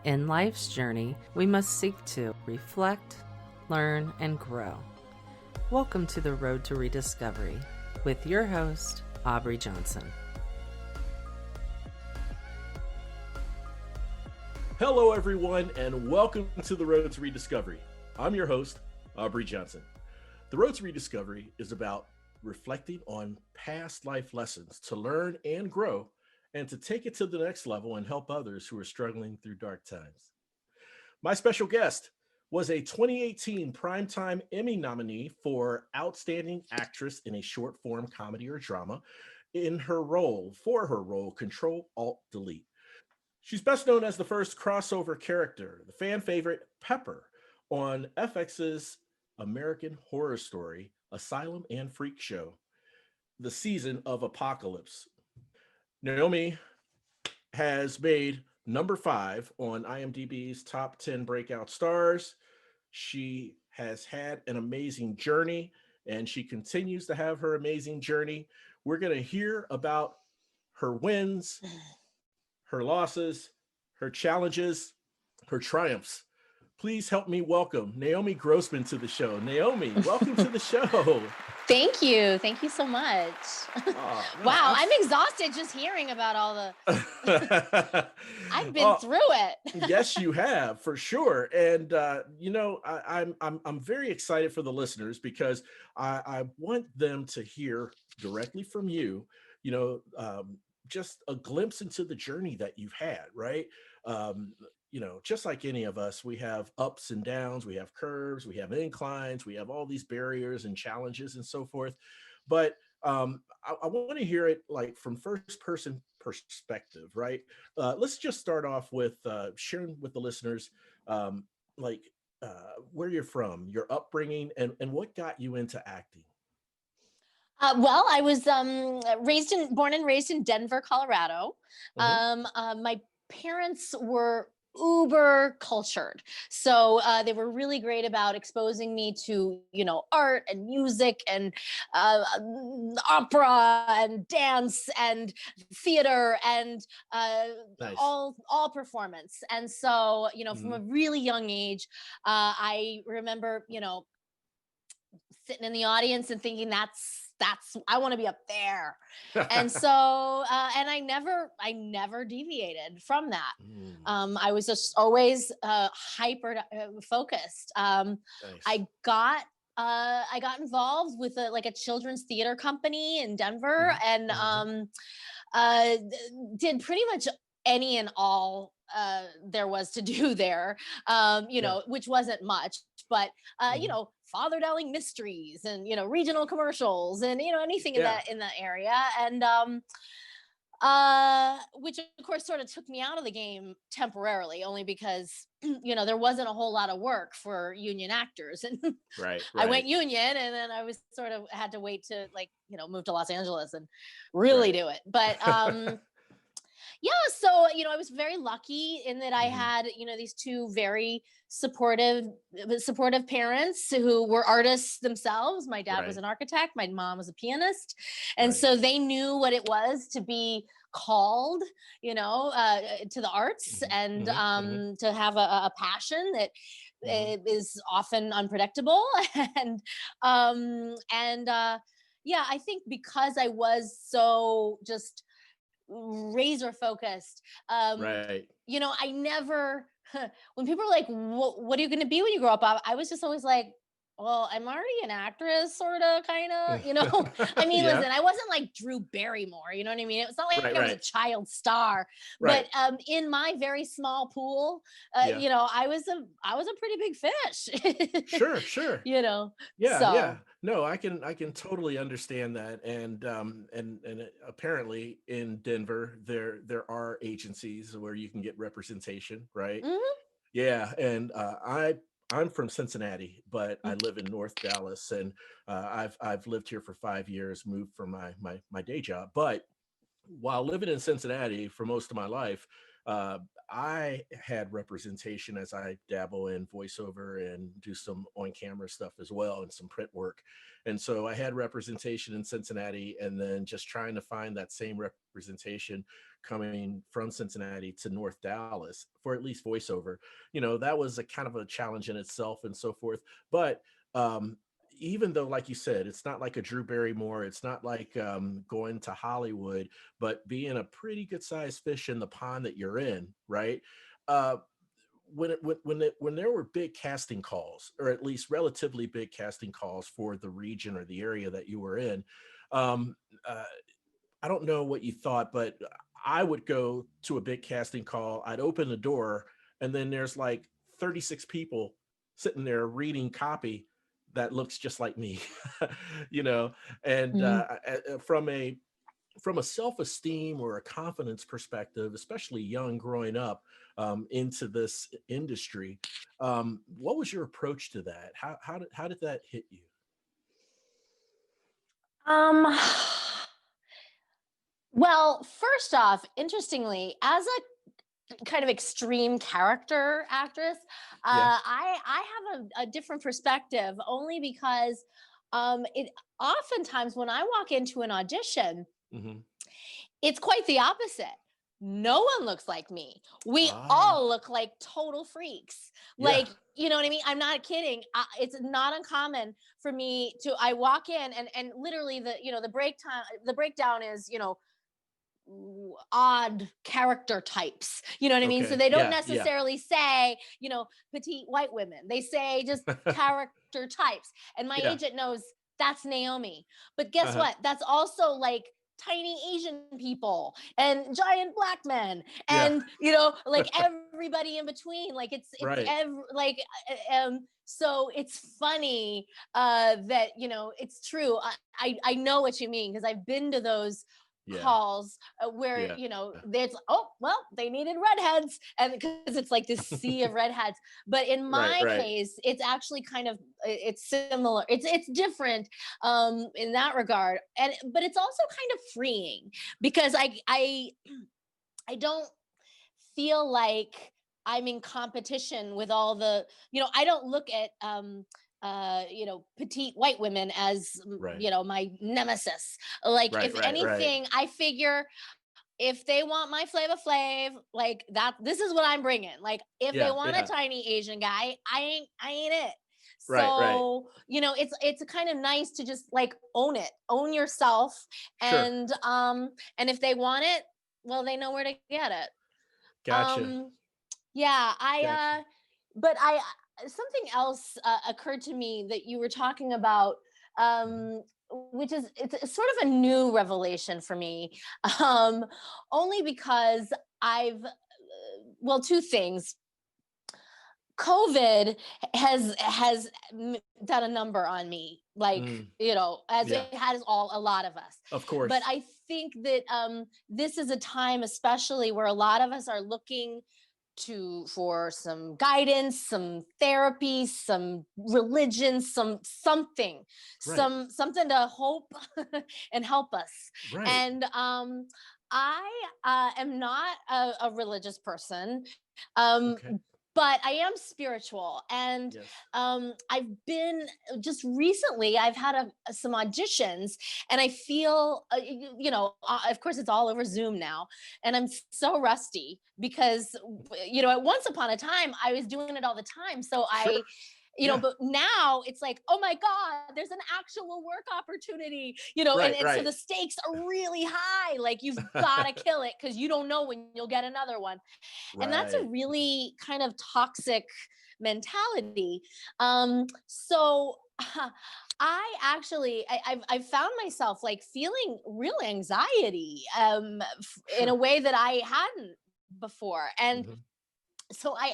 In life's journey, we must seek to reflect, learn, and grow. Welcome to the Road to Rediscovery with your host, Aubrey Johnson. Hello, everyone, and welcome to the Road to Rediscovery. I'm your host, Aubrey Johnson. The Road to Rediscovery is about reflecting on past life lessons to learn and grow, and to take it to the next level and help others who are struggling through dark times. My special guest was a 2018 Primetime Emmy nominee for Outstanding Actress in a Short Form Comedy or Drama for her role, Control Alt Delete. She's best known as the first crossover character, the fan favorite Pepper, on FX's American Horror Story, Asylum and Freak Show, the season of Apocalypse. Naomi has made number 5 on IMDb's top 10 breakout stars. She has had an amazing journey, and she continues to have her amazing journey. We're going to hear about her wins, her losses, her challenges, her triumphs. Please help me welcome Naomi Grossman to the show. Naomi, welcome to the show. Thank you. Thank you so much. Wow, I'm exhausted just hearing about all the I've been through it. Yes, you have, for sure. And I'm very excited for the listeners because I want them to hear directly from you, just a glimpse into the journey that you've had, right? Just like any of us, we have ups and downs, we have curves, we have inclines, we have all these barriers and challenges and so forth. But I want to hear it like from first person perspective, right? Let's just start off with sharing with the listeners where you're from, your upbringing, and what got you into acting. Well, I was born and raised in Denver, Colorado. My parents were uber cultured, so they were really great about exposing me to art and music and opera and dance and theater and Nice. all performance. And so from a really young age, I remember sitting in the audience and thinking that's I want to be up there. And so and I never deviated from that. I was just always hyper focused. Nice. I got involved with a children's theater company in Denver, and did pretty much any and all there was to do there, which wasn't much, but Father Dowling mysteries and regional commercials and anything in that area, and which of course sort of took me out of the game temporarily, only because there wasn't a whole lot of work for union actors, and right. I went union, and then I was sort of had to wait to move to Los Angeles and really do it, but yeah, so I was very lucky in that I had these two very supportive parents who were artists themselves. My dad was an architect, my mom was a pianist, and so they knew what it was to be called to the arts, and to have a passion that is often unpredictable. And I think because I was so just razor focused, I never when people are like, what are you going to be when you grow up, I was just always like, well, I'm already an actress, sort of, kind of, I mean, listen, I wasn't like Drew Barrymore, you know what I mean? It's not like I was a child star, but in my very small pool, I was a pretty big fish. Sure. No, I can totally understand that. And apparently in Denver, there are agencies where you can get representation, right? Yeah. And I'm from Cincinnati, but I live in North Dallas, and I've lived here for 5 years, moved from my day job. But while living in Cincinnati for most of my life, I had representation as I dabble in voiceover and do some on camera stuff as well and some print work. And so I had representation in Cincinnati, and then just trying to find that same representation coming from Cincinnati to North Dallas for at least voiceover. That was a kind of a challenge in itself and so forth. But even though, like you said, it's not like a Drew Barrymore, it's not like going to Hollywood, but being a pretty good sized fish in the pond that you're in, right? Uh, when there were big casting calls, or at least relatively big casting calls for the region or the area that you were in, um, uh, I don't know what you thought, but I would go to a big casting call. I'd open the door, and then there's like 36 people sitting there reading copy that looks just like me, you know. And Mhm. from a self-esteem or a confidence perspective, especially young growing up into this industry, what was your approach to that? How did that hit you? Um, well, first off, interestingly, as a kind of extreme character actress, Yeah. I have a different perspective only because it oftentimes when I walk into an audition, Hmm. it's quite the opposite. No one looks like me. We Ah, all look like total freaks. yeah. Like, you know what I mean? I'm not kidding. It's not uncommon for me to I walk in and literally the breakdown is, odd character types. You know what I mean? So Okay. they don't Yeah. Yeah. necessarily say, petite white women. They say just character types. And my Yeah. agent knows that's Naomi. But guess Uh-huh. what? That's also like tiny Asian people and giant black men Yeah. and like everybody in between. Like Right. so it's funny that it's true. I know what you mean because I've been to those Yeah. calls where Yeah. there's oh well they needed redheads and because it's like this sea of redheads, but in Right. my Right. case it's actually kind of it's similar, it's different in that regard, and but it's also kind of freeing because I don't feel like I'm in competition with all the, I don't look at petite white women as Right. my nemesis. Like Right. if Right. Right. anything, I figure if they want my Flava Flav, like that, this is what I'm bringing. Like if they Yeah. want a Yeah. tiny Asian guy, I ain't it. Right. Right. So it's kind of nice to just like own yourself, Sure. and if they want it, well, they know where to get it. Gotcha. Um, yeah, Gotcha. but something else occurred to me that you were talking about, Mhm. which is it's sort of a new revelation for me, um, only because well, two things. COVID has done a number on me, like Mm, as yeah. it has a lot of us. Of But course. I think that this is a time, especially where a lot of us are looking for some guidance, some therapy, some religion, something, Right. something to hope and help us. Right. And I am not a religious person. Okay. But I am spiritual, and Yes. I've been just recently. I've had some auditions, and I feel, of course, it's all over Zoom now, and I'm so rusty because, at once upon a time, I was doing it all the time. So Sure. Yeah. but now it's like, oh my God, there's an actual work opportunity, Right. and so Right. the stakes are really high. Like you've got to kill it because you don't know when you'll get another one, and that's a Right. really kind of toxic mentality. So I've found myself like feeling real anxiety in a Sure. way that I hadn't before. And Hmm. so I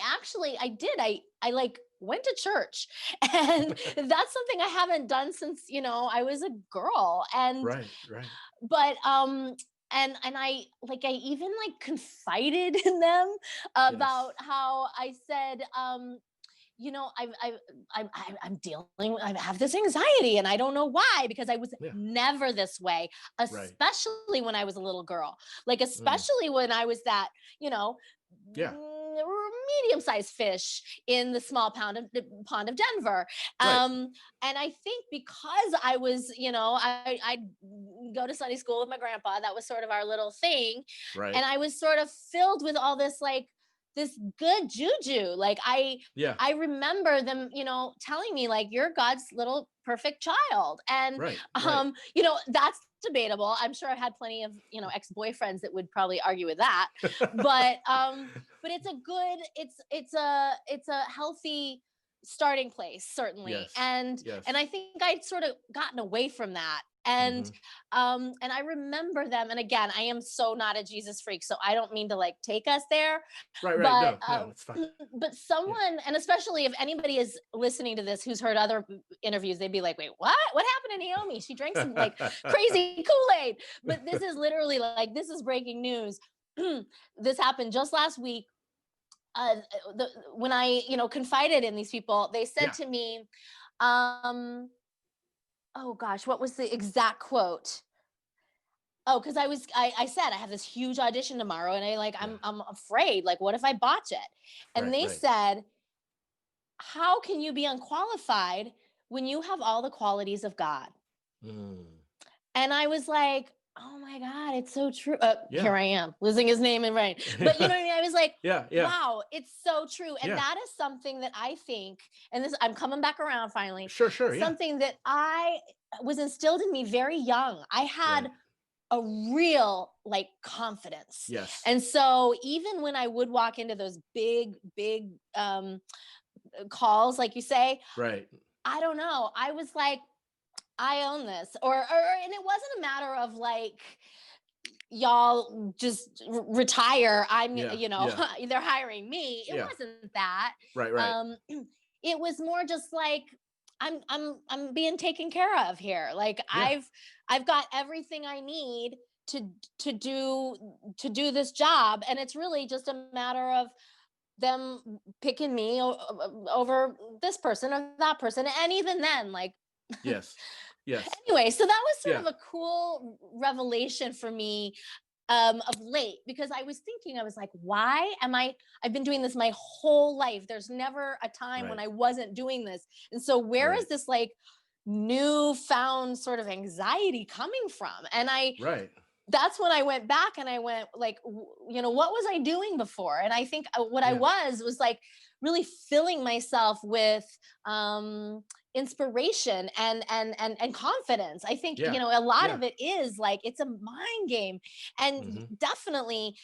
like went to church and that's something I haven't done since I was a girl. And Right. Right. but and I even like confided in them Yes. about how I said I'm dealing, I have this anxiety and I don't know why, because I was Yeah. never this way, Right. especially when I was a little girl, like, Mm. especially when I was that, Yeah. medium-sized fish in the small pond of Denver. Right. And I think because I was, I'd go to Sunday school with my grandpa. That was sort of our little thing. Right. And I was sort of filled with all this, like, this good juju. Like, Yeah. I remember them, telling me, like, you're God's little perfect child. And Right. Right. that's debatable. I'm sure I had plenty of, ex-boyfriends that would probably argue with that. But it's a good, it's a healthy starting place, certainly. Yes. And Yes. I think I'd sort of gotten away from that. And Hmm. and I remember them. And again, I am so not a Jesus freak, so I don't mean to, like, take us there. Right. Right. But No. No. It's fine. but Yeah. someone, and especially if anybody is listening to this who's heard other interviews, they'd be like, wait, what happened to Naomi? She drank some, like, crazy Kool-Aid. But this is literally, like, this is breaking news. This happened just last week. When I, confided in these people, they said Yeah. to me, um oh gosh, what was the exact quote? Oh, because I said I have this huge audition tomorrow, and Yeah. I'm afraid, like, what if I botch it? And Right. they Right. said, how can you be unqualified when you have all the qualities of God? Mm. And I was like, oh my God, it's so true. Yeah. Here I am losing his name and right. But you know what I mean? I was like, Yeah. Yeah. wow, it's so true. And Yeah. that is something that I think, and this, I'm coming back around finally, Sure. Sure. Yeah. something that I was instilled in me very young. I had Right. a real, like, confidence. Yes. And so even when I would walk into those big calls, like you say, Right. I don't know, I was like, I own this. And it wasn't a matter of, like, y'all just retire. Yeah. Yeah. They're hiring me. It Yeah. wasn't that. Right. Right. Um, it was more just like, I'm being taken care of here. Like, Yeah. I've got everything I need to to do to do this job, and it's really just a matter of them picking me over this person or that person. And even then, like, Yes. Yes. anyway, so that was sort Yeah. of a cool revelation for me, of late, because I was thinking, I was like, why am I've been doing this my whole life. There's never a time when Right. I wasn't doing this. And so where is Right. this, like, newfound sort of anxiety coming from? And Right. that's when I went back and I went, like, what was I doing before? And I think what I Yeah. was like, really filling myself with inspiration and confidence. I think, Yeah. a lot Yeah. of it is, like, it's a mind game. And Hmm. definitely,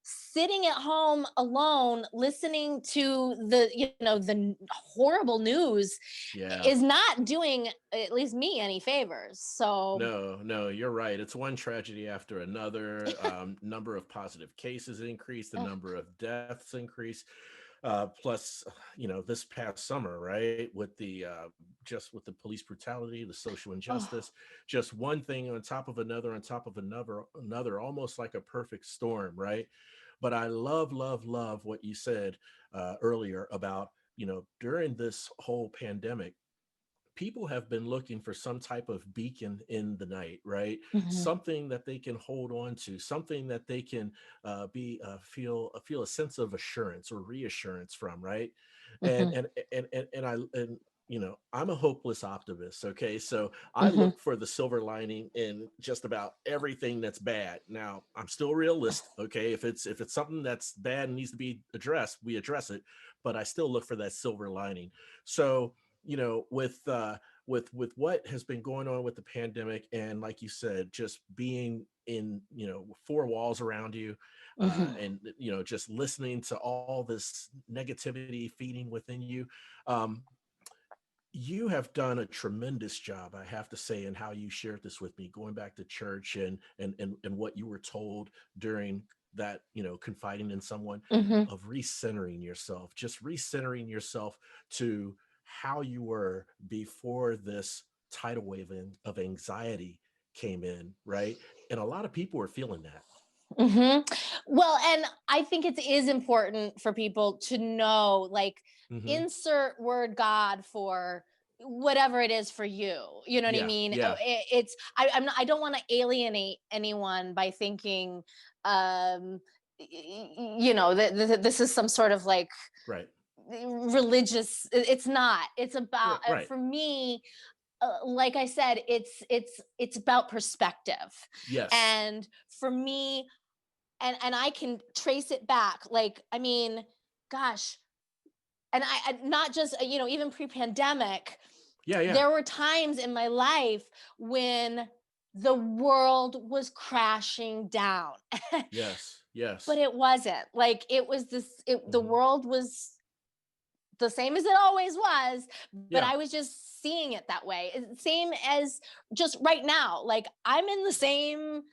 sitting at home alone listening to the horrible news Yeah. is not doing, at least me, any favors. So No, no, you're right. It's one tragedy after another. Number of positive cases increase, the ugh, number of deaths increase. Plus, this past summer, right, with the just with the police brutality, the social oh, injustice, just one thing on top of another, almost like a perfect storm, right? But I love what you said earlier about, during this whole pandemic, people have been looking for some type of beacon in the night, right? mhm, Something that they can hold on to, something that they can be feel a sense of assurance or reassurance from, right? And mhm, I'm a hopeless optimist. Okay, so I mhm. look for the silver lining in just about everything that's bad. Now I'm still a realist. Okay, if it's something that's bad and needs to be addressed, we address it. But I still look for that silver lining. So with what has been going on with the pandemic, and like you said, just being in, four walls around you, Mhm. and just listening to all this negativity feeding within you. um, you have done a tremendous job, I have to say, in how you shared this with me, going back to church and what you were told during that, confiding in someone, Mhm. of recentering yourself, just recentering yourself to how you were before this tidal wave of anxiety came in, right? And a lot of people are feeling that. Well, and I think it is important for people to know, like, Hmm. insert word God for whatever it is for you. You know what I Yeah, mean? yeah, I'm not, I don't want to alienate anyone by thinking, that this is some sort of like right, religious. It's not. It's about right. for me. Like I said, it's about perspective, Yes. and for me, and I can trace it back. Like, I mean, gosh, and not just even pre-pandemic, Yeah, yeah. there were times in my life when the world was crashing down, Yes, but yes. it wasn't. Like, it was the Hmm. world was the same as it always was, but Yeah. I was just seeing it that way. Same as just right now. Like, I'm in the same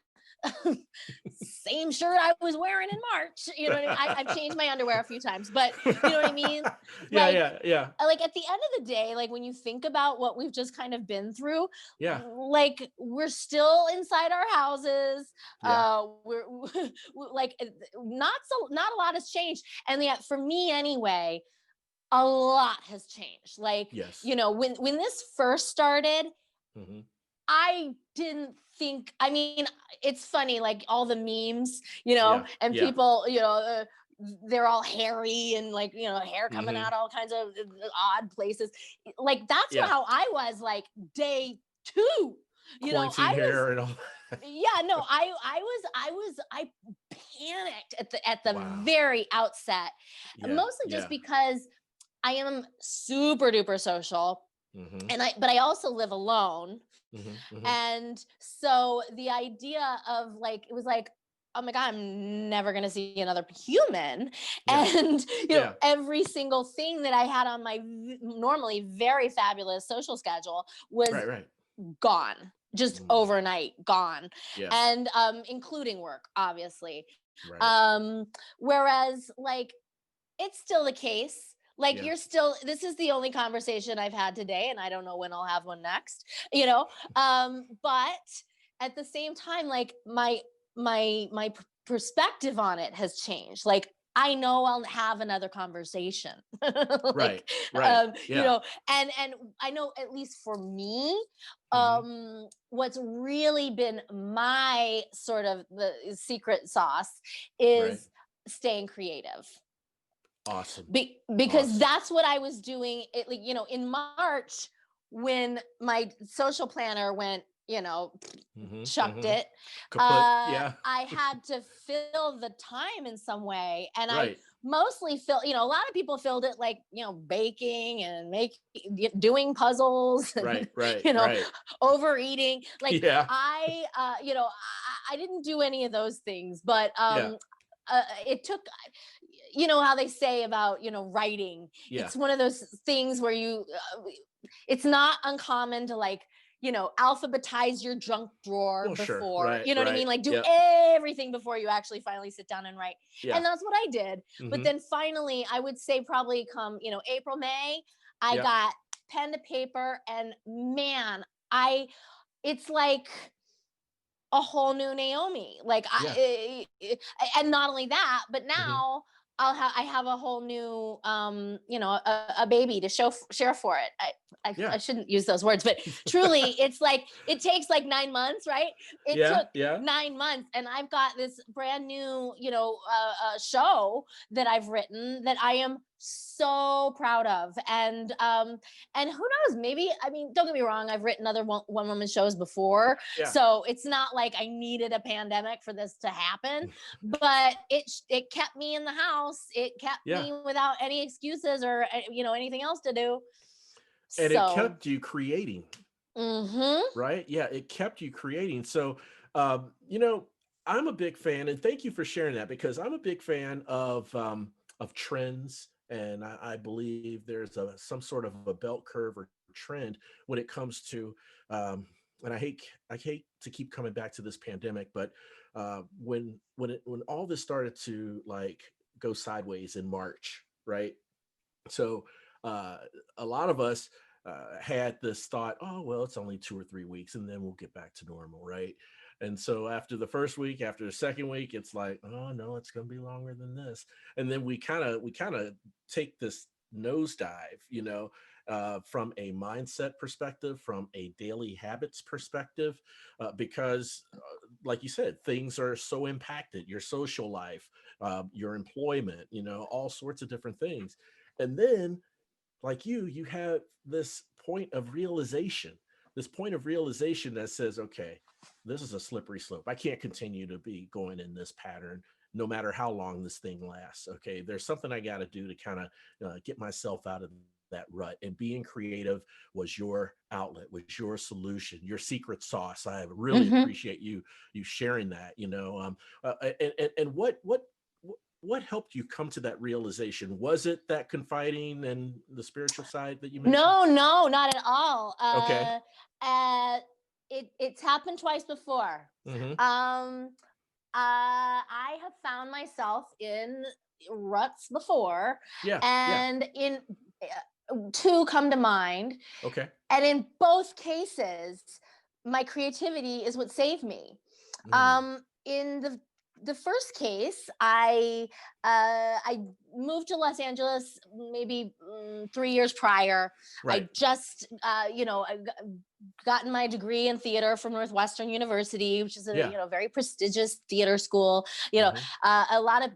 same shirt I was wearing in March. You know what I mean? I've changed my underwear a few times, but you know what I mean? Yeah, Like, yeah, yeah, like at the end of the day, like when you think about what we've just kind of been through, yeah, like we're still inside our houses. yeah. We're like not a lot has changed, and yet for me anyway, a lot has changed. Like, Yes. when this first started, Hmm. I didn't think, I mean, it's funny, like all the memes, Yeah, and yeah. people, they're all hairy and like, hair coming Hmm. out all kinds of odd places. Like, that's Yeah. how I was like day two. Pointy I was, hair and all. yeah, no, I panicked at the Wow. very outset, Yeah, mostly just yeah. because I am super duper social, Hmm. but I also live alone. Hmm. Hmm. And so the idea of like, it was like, oh my God, I'm never going to see another human. Yeah, And, yeah. every single thing that I had on my normally very fabulous social schedule was Right, right. gone, just Mm. overnight gone. Yeah, And including work, obviously. right. Um, Whereas, like, it's still the case. Like, Yeah. this is the only conversation I've had today, and I don't know when I'll have one next, but at the same time, like, my perspective on it has changed. Like, I know I'll have another conversation. Right, Like, right. Yeah. and I know, at least for me, Hmm. what's really been my sort of the secret sauce Right. is staying creative. Awesome. Because Awesome. that's what I was doing. It, like, in March, when my social planner went, Hmm. chucked Hmm. it, Kaput. Yeah. I had to fill the time in some way. And I Right. mostly a lot of people filled it like, baking and doing puzzles Right. and, Right. you know, Right. overeating. Like, Yeah. I didn't do any of those things, but Yeah. it took, how they say about, writing. Yeah. It's one of those things where it's not uncommon to, like, alphabetize your junk drawer Well, sure. before, Right. you know what I Right. mean? Like, do Yep. everything before you actually finally sit down and write. Yeah. And that's what I did. But Hmm. then finally, I would say probably come, April, May, I Yeah. got pen to paper, and man, I, it's like a whole new Naomi. Like, Yeah. and not only that, but Hmm. now I have a whole new, a baby to share for it. I Yeah. shouldn't use those words, but truly, it's like it takes like 9 months, right? It Yeah. took Yeah. 9 months, and I've got this brand new, show that I've written that I am so proud of. And who knows, maybe, I mean, don't get me wrong, I've written other one woman shows before, Yeah. so it's not like I needed a pandemic for this to happen, but it kept me in the house. It kept Yeah. me without any excuses or anything else to do. And it So, kept you creating, mhm. right? Yeah. It kept you creating. So, um, you know, I'm a big fan, and thank you for sharing that because I'm a big fan of trends, and I believe there's some sort of a belt curve or trend when it comes to um, and I hate to keep coming back to this pandemic, but when all this started to like go sideways in March, right? So uh, a lot of us had this thought, oh well, it's only 2 or 3 weeks, and then we'll get back to normal, right? And so after the first week, after the second week, it's like, oh no, it's going to be longer than this. And then we kind of take this nosedive, from a mindset perspective, from a daily habits perspective, because, like you said, things are so impacted, your social life, your employment, all sorts of different things. And then, like you have this point of realization that says, okay, this is a slippery slope. I can't continue to be going in this pattern no matter how long this thing lasts. Okay, there's something I got to do to kind of get myself out of that rut. And being creative was your outlet, was your solution, your secret sauce. I really Mm-hmm. appreciate you sharing that. And what helped you come to that realization? Was it that confiding and the spiritual side that you mentioned? No, not at all. Okay. Uh, it's happened twice before. Hmm. Um, I have found myself in ruts before, Yeah. Yeah. and in two come to mind, Okay. and in both cases, my creativity is what saved me. Mm. In the first case, I moved to Los Angeles maybe 3 years prior. Right. I just gotten my degree in theater from Northwestern University, which is a Yeah. very prestigious theater school. Hmm. A lot of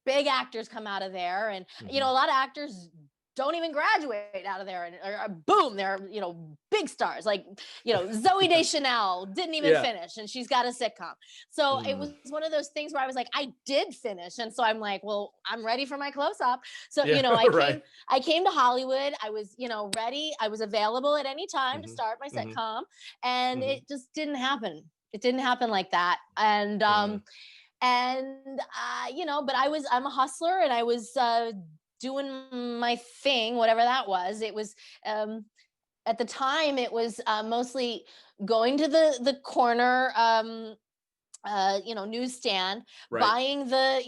big actors come out of there, and Hmm. a lot of actors don't even graduate out of there, and or boom, they're big stars, like Zoe Deschanel didn't even Yeah. finish, and she's got a sitcom. So it Mm. was one of those things where I was like, I did finish, and so I'm like, well, I'm ready for my close up. So Yeah. Right. I came to Hollywood. I was ready. I was available at any time to Hmm. start my Hmm. sitcom, and Hmm. it just didn't happen. It didn't happen like that, Yeah. but I'm a hustler, and I was doing my thing, whatever that was. It was at the time, it was mostly going to the corner newsstand, Right. buying the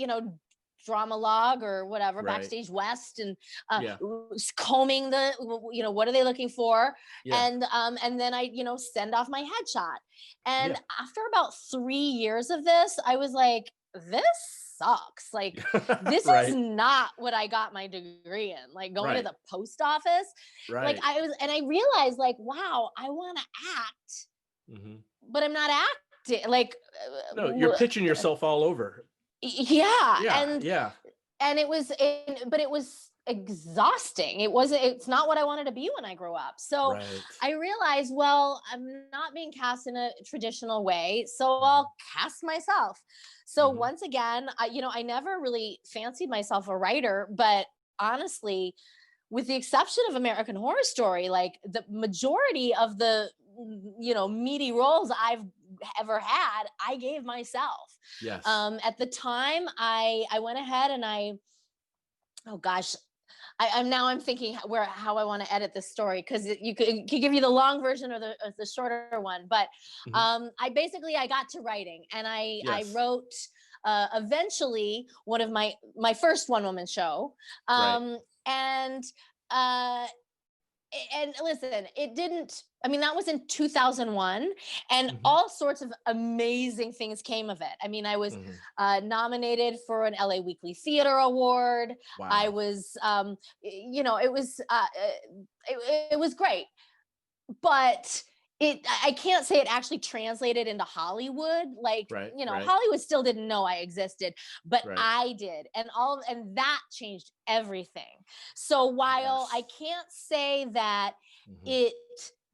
drama log or whatever, Right. Backstage West, and Yeah. combing the what are they looking for, Yeah. and then I send off my headshot. And Yeah. after about 3 years of this, I was like, this sucks. Like, this is Right. not what I got my degree in. Like, going to Right. the post office. Like, Right. I realized, like, wow, I want to act, Hmm. but I'm not acting. Like, No, you're pitching yourself all over. yeah, Yeah. Yeah. and but it was exhausting. It's not what I wanted to be when I grew up. So Right. I realized, well, I'm not being cast in a traditional way, so Hmm. I'll cast myself. So Hmm. once again, I never really fancied myself a writer, but honestly, with the exception of American Horror Story, like the majority of the meaty roles I've ever had, I gave myself. Yes. At the time, I went ahead and oh gosh, I'm thinking how I want to edit this story, because you could give you the long version or the shorter one. But Hmm. I got to writing, and I Yes. wrote eventually one of my first one woman show, Right. and uh, and listen, it didn't. I mean, that was in 2001, and Hmm. all sorts of amazing things came of it. I mean, I was Hmm. nominated for an LA Weekly Theater Award. I Wow. was, it was great, but I can't say it actually translated into Hollywood. Like, Right. Right. Hollywood still didn't know I existed, but Right. I did. And that changed everything. So while I Yes. can't say that Hmm. it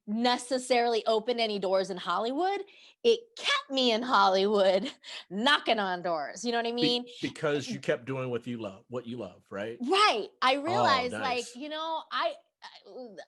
necessarily opened any doors in Hollywood, it kept me in Hollywood knocking on doors. You know what I mean? Because you kept doing what you love, right? Right. I Oh, realized, like, nice.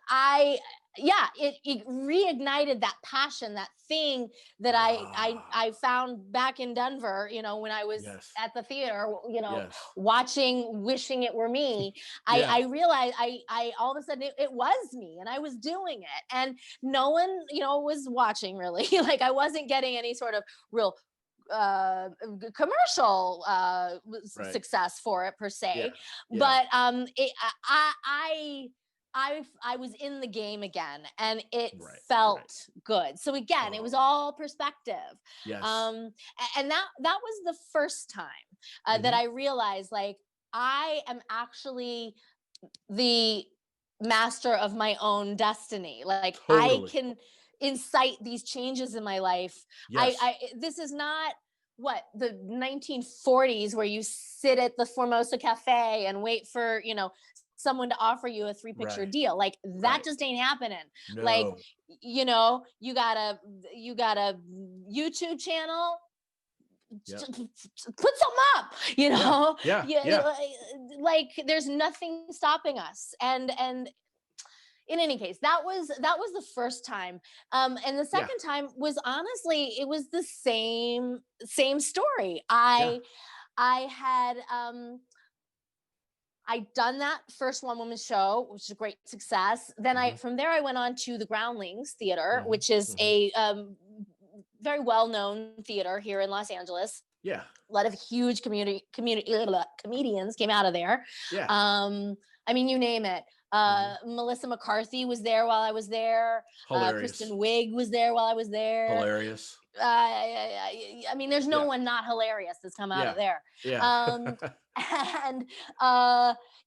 I yeah, it reignited that passion, that thing that Ah, I found back in Denver, when I was yes. at the theater, Yes. watching Wishing It Were Me. Yeah. I realized I all of a sudden it was me, and I was doing it, and no one, was watching really. Like, I wasn't getting any sort of real commercial Right. success for it per Yeah. se. Yeah. But I I was in the game again, and it Right. felt good. So again, it was Oh, all perspective. yes. And that was the first time that I realized, like, I am actually the master of my own destiny. Like, I Totally. can incite these changes in my life. Yes. This is not what the 1940s where you sit at the Formosa Cafe and wait for, someone to offer you a 3 picture Right. deal. Like, that Right. just ain't happening. Like, No. you got a YouTube channel, Yep. put some up, Yeah. Yeah. like, there's nothing stopping us. And in any case, that was the first time. And the Yeah. second time was, honestly, it was the same story. Yeah. I had I'd done that first one woman show, which is a great success. Then from there I went on to the Groundlings Theater, which is a very well-known theater here in Los Angeles. Yeah. A lot of huge comedians came out of there. Yeah. I mean, you name it. Melissa McCarthy was there while I was there. Hilarious. Kristen Wiig was there while I was there. Hilarious. I mean, there's no one not hilarious that's come out of there. Yeah. And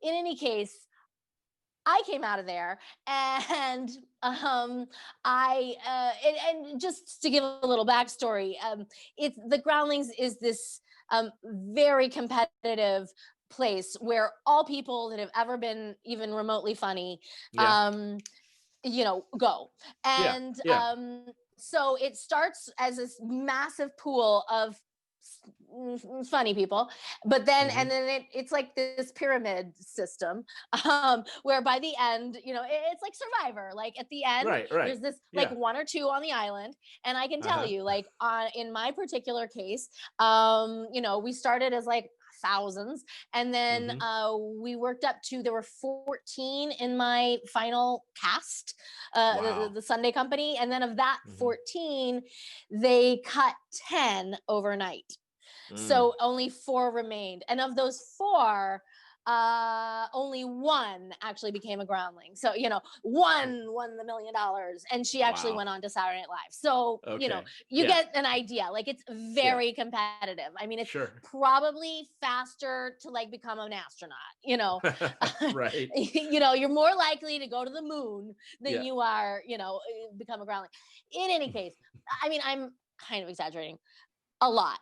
in any case, I came out of there, and and just to give a little backstory, it's the Groundlings is this very competitive place where all people that have ever been even remotely funny, go. And so it starts as this massive pool of funny people, but then and then it's like this pyramid system, where by the end, it's like Survivor. Like, at the end, there's this like one or two on the island, and I can tell you, like, in my particular case, we started as like thousands, and then we worked up to, there were 14 in my final cast, the Sunday company, and then of that 14, they cut 10 overnight. So only 4 remained, and of those 4, only one actually became a Groundling. So one won the $1 million, and she actually went on to Saturday Night Live. So you get an idea. Like, it's very competitive. I mean, it's probably faster to like become an astronaut. Right. You're more likely to go to the moon than you are, become a Groundling. In any case, I mean, I'm kind of exaggerating a lot,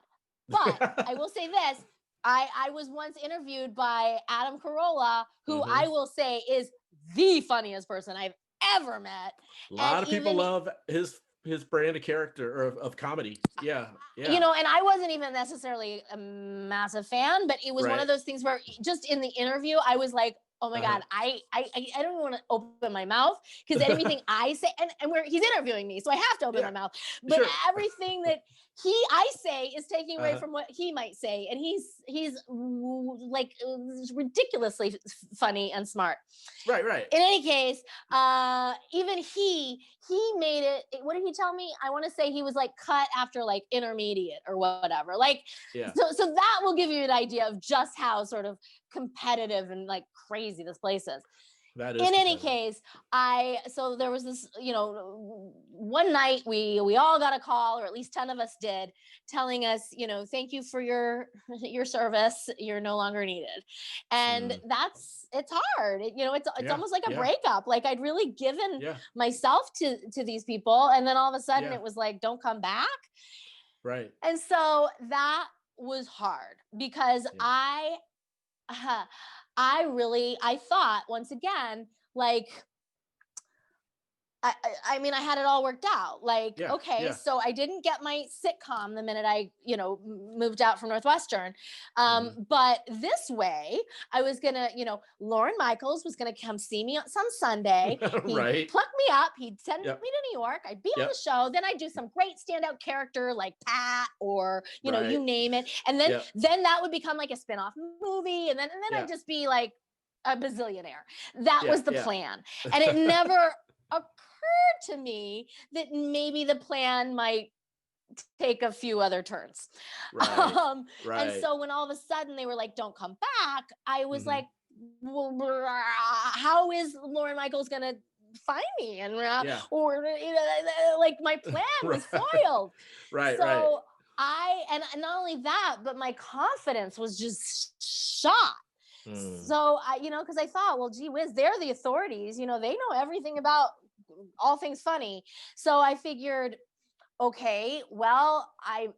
but I will say this. I was once interviewed by Adam Carolla, who I will say is the funniest person I've ever met. A lot of people love his brand of character or of comedy. Yeah. And I wasn't even necessarily a massive fan, but it was one of those things where just in the interview, I was like, oh my God, I don't even want to open my mouth, because everything I say, and he's interviewing me, so I have to open my mouth. But everything that I say is taking away from what he might say, and he's like ridiculously funny and smart. Right. In any case, even he made it. What did he tell me? I want to say he was like cut after like intermediate or whatever. Like, so that will give you an idea of just how sort of competitive and like crazy this place is. That is in any case, so there was this, one night we all got a call, or at least 10 of us did, telling us, thank you for your service. You're no longer needed. And it's hard. It's almost like a breakup. Like, I'd really given myself to these people. And then all of a sudden it was like, don't come back. Right. And so that was hard, because I thought, once again, like, I mean, I had it all worked out. Like, so I didn't get my sitcom the minute I, moved out from Northwestern. But this way, I was gonna, Lorne Michaels was gonna come see me on some Sunday. He'd pluck me up. He'd send me to New York. I'd be on the show. Then I'd do some great standout character like Pat, or you name it. And then that would become like a spinoff movie. And then I'd just be like a bazillionaire. That was the plan. And it never occurred to me that maybe the plan might take a few other turns. And so when all of a sudden they were like, don't come back, I was like, how is Lauren Michaels gonna find me? And Yeah. or like my plan was foiled. Right. So and not only that, but my confidence was just shot. Mm. So because I thought, well, gee whiz, they're the authorities, they know everything about all things funny. So I figured, okay, well, I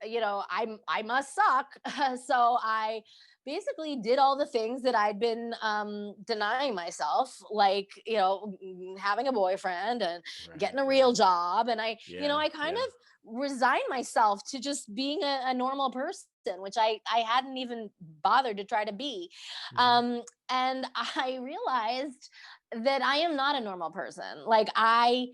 must suck. So I basically did all the things that I'd been denying myself, like, having a boyfriend and getting a real Right. job. And Yeah. I kind Yeah. of resigned myself to just being a normal person, which I hadn't even bothered to try to be. Mhm. And I realized that I am not a normal person. Like, I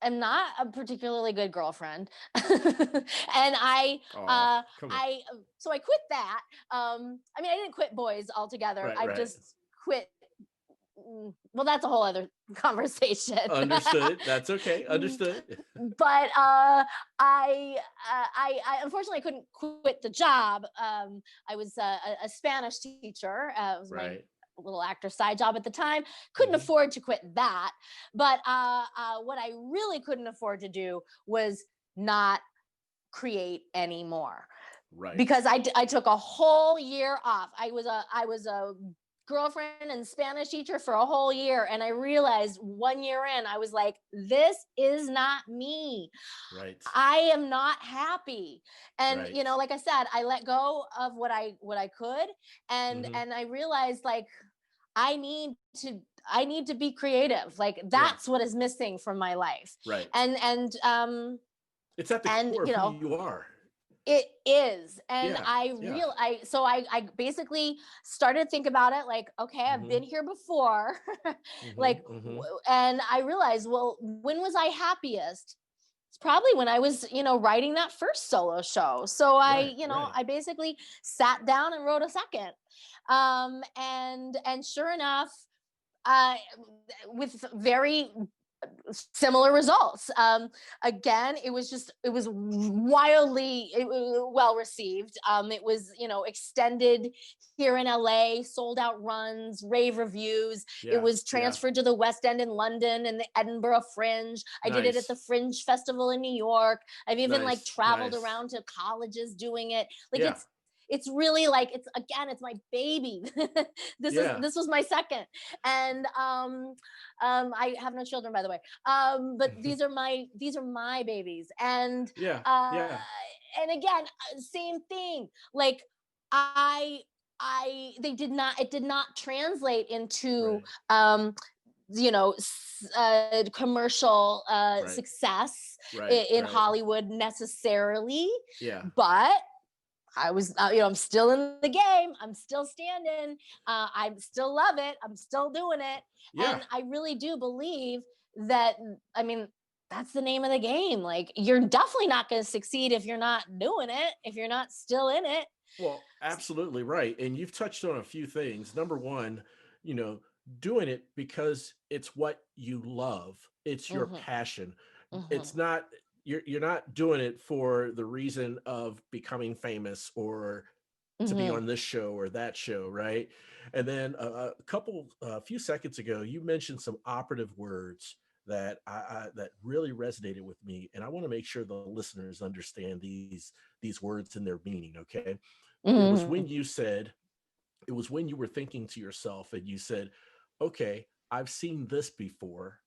am not a particularly good girlfriend. And Oh, come on. I so I quit that. I mean, I didn't quit boys altogether. Right. I Right. just quit. Well, that's a whole other conversation. Understood. That's okay. Mm, Understood. but I unfortunately couldn't quit the job. I was a Spanish teacher. It was my Right. little actor side job at the time. Couldn't Hmm. afford to quit that. But what I really couldn't afford to do was not create anymore, Right. because I took a whole year off. I was a girlfriend and Spanish teacher for a whole year, and I realized 1 year in, I was like, this is not me. Right. I am not happy. And Right. like I said, I let go of what I could, and Hmm. and I realized, like, I need to be creative. Like, Yeah. that's what is missing from my life. Right. It's at the And core of who you are. it is. And Yeah. Yeah. I basically started to think about it, like, okay, I've Hmm. been here before. Hmm. Like, Hmm. and I realized, well, when was I happiest? It's probably when I was, writing that first solo show. So Right. Right. I basically sat down and wrote a second. And sure enough, uh, with very similar results. Again, it was wildly well received. It was, extended here in LA, sold out runs, rave reviews. It Yeah. was Yeah. transferred to the West End in London and the Edinburgh Fringe. I did it at the Nice. Fringe Festival in New York. I've even, like, Nice. traveled Nice. around to colleges doing it. Like, Yeah. it's really, like, it's my baby. Yeah. This was my second. And I have no children, by the way. But these are my babies. And Yeah. uh Yeah. and again, same thing. Like, I they did not it did not translate into Right. commercial Right. success Right. in Right. Hollywood necessarily. Yeah. But I was, I'm still in the game. I'm still standing. I still love it. I'm still doing it. Yeah. And I really do believe that, I mean, that's the name of the game. Like, you're definitely not going to succeed if you're not doing it, if you're not still in it. Well, absolutely right. And you've touched on a few things. Number one, you know, doing it because it's what you love. It's your Mm-hmm, passion. mm-hmm, It's not you're not doing it for the reason of becoming famous or to be mm-hmm. on this show or that show, right? And then a few seconds ago, you mentioned some operative words that that really resonated with me, and I want to make sure the listeners understand these words and their meaning. Okay, it was Mm-hmm. when you said, it was when you were thinking to yourself and you said, okay, I've seen this before,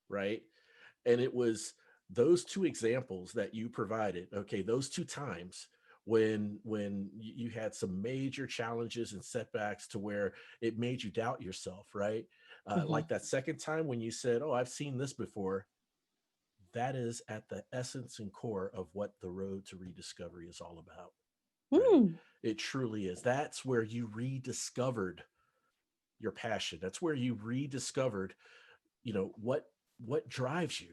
right? And it was those two examples that you provided, okay, those two times when you had some major challenges and setbacks to where it made you doubt yourself, right? Mm-hmm. Like that second time when you said, oh, I've seen this before. That is at the essence and core of what the road to rediscovery is all about, right? Mm. It truly is. That's where you rediscovered your passion. That's where you rediscovered, what drives you,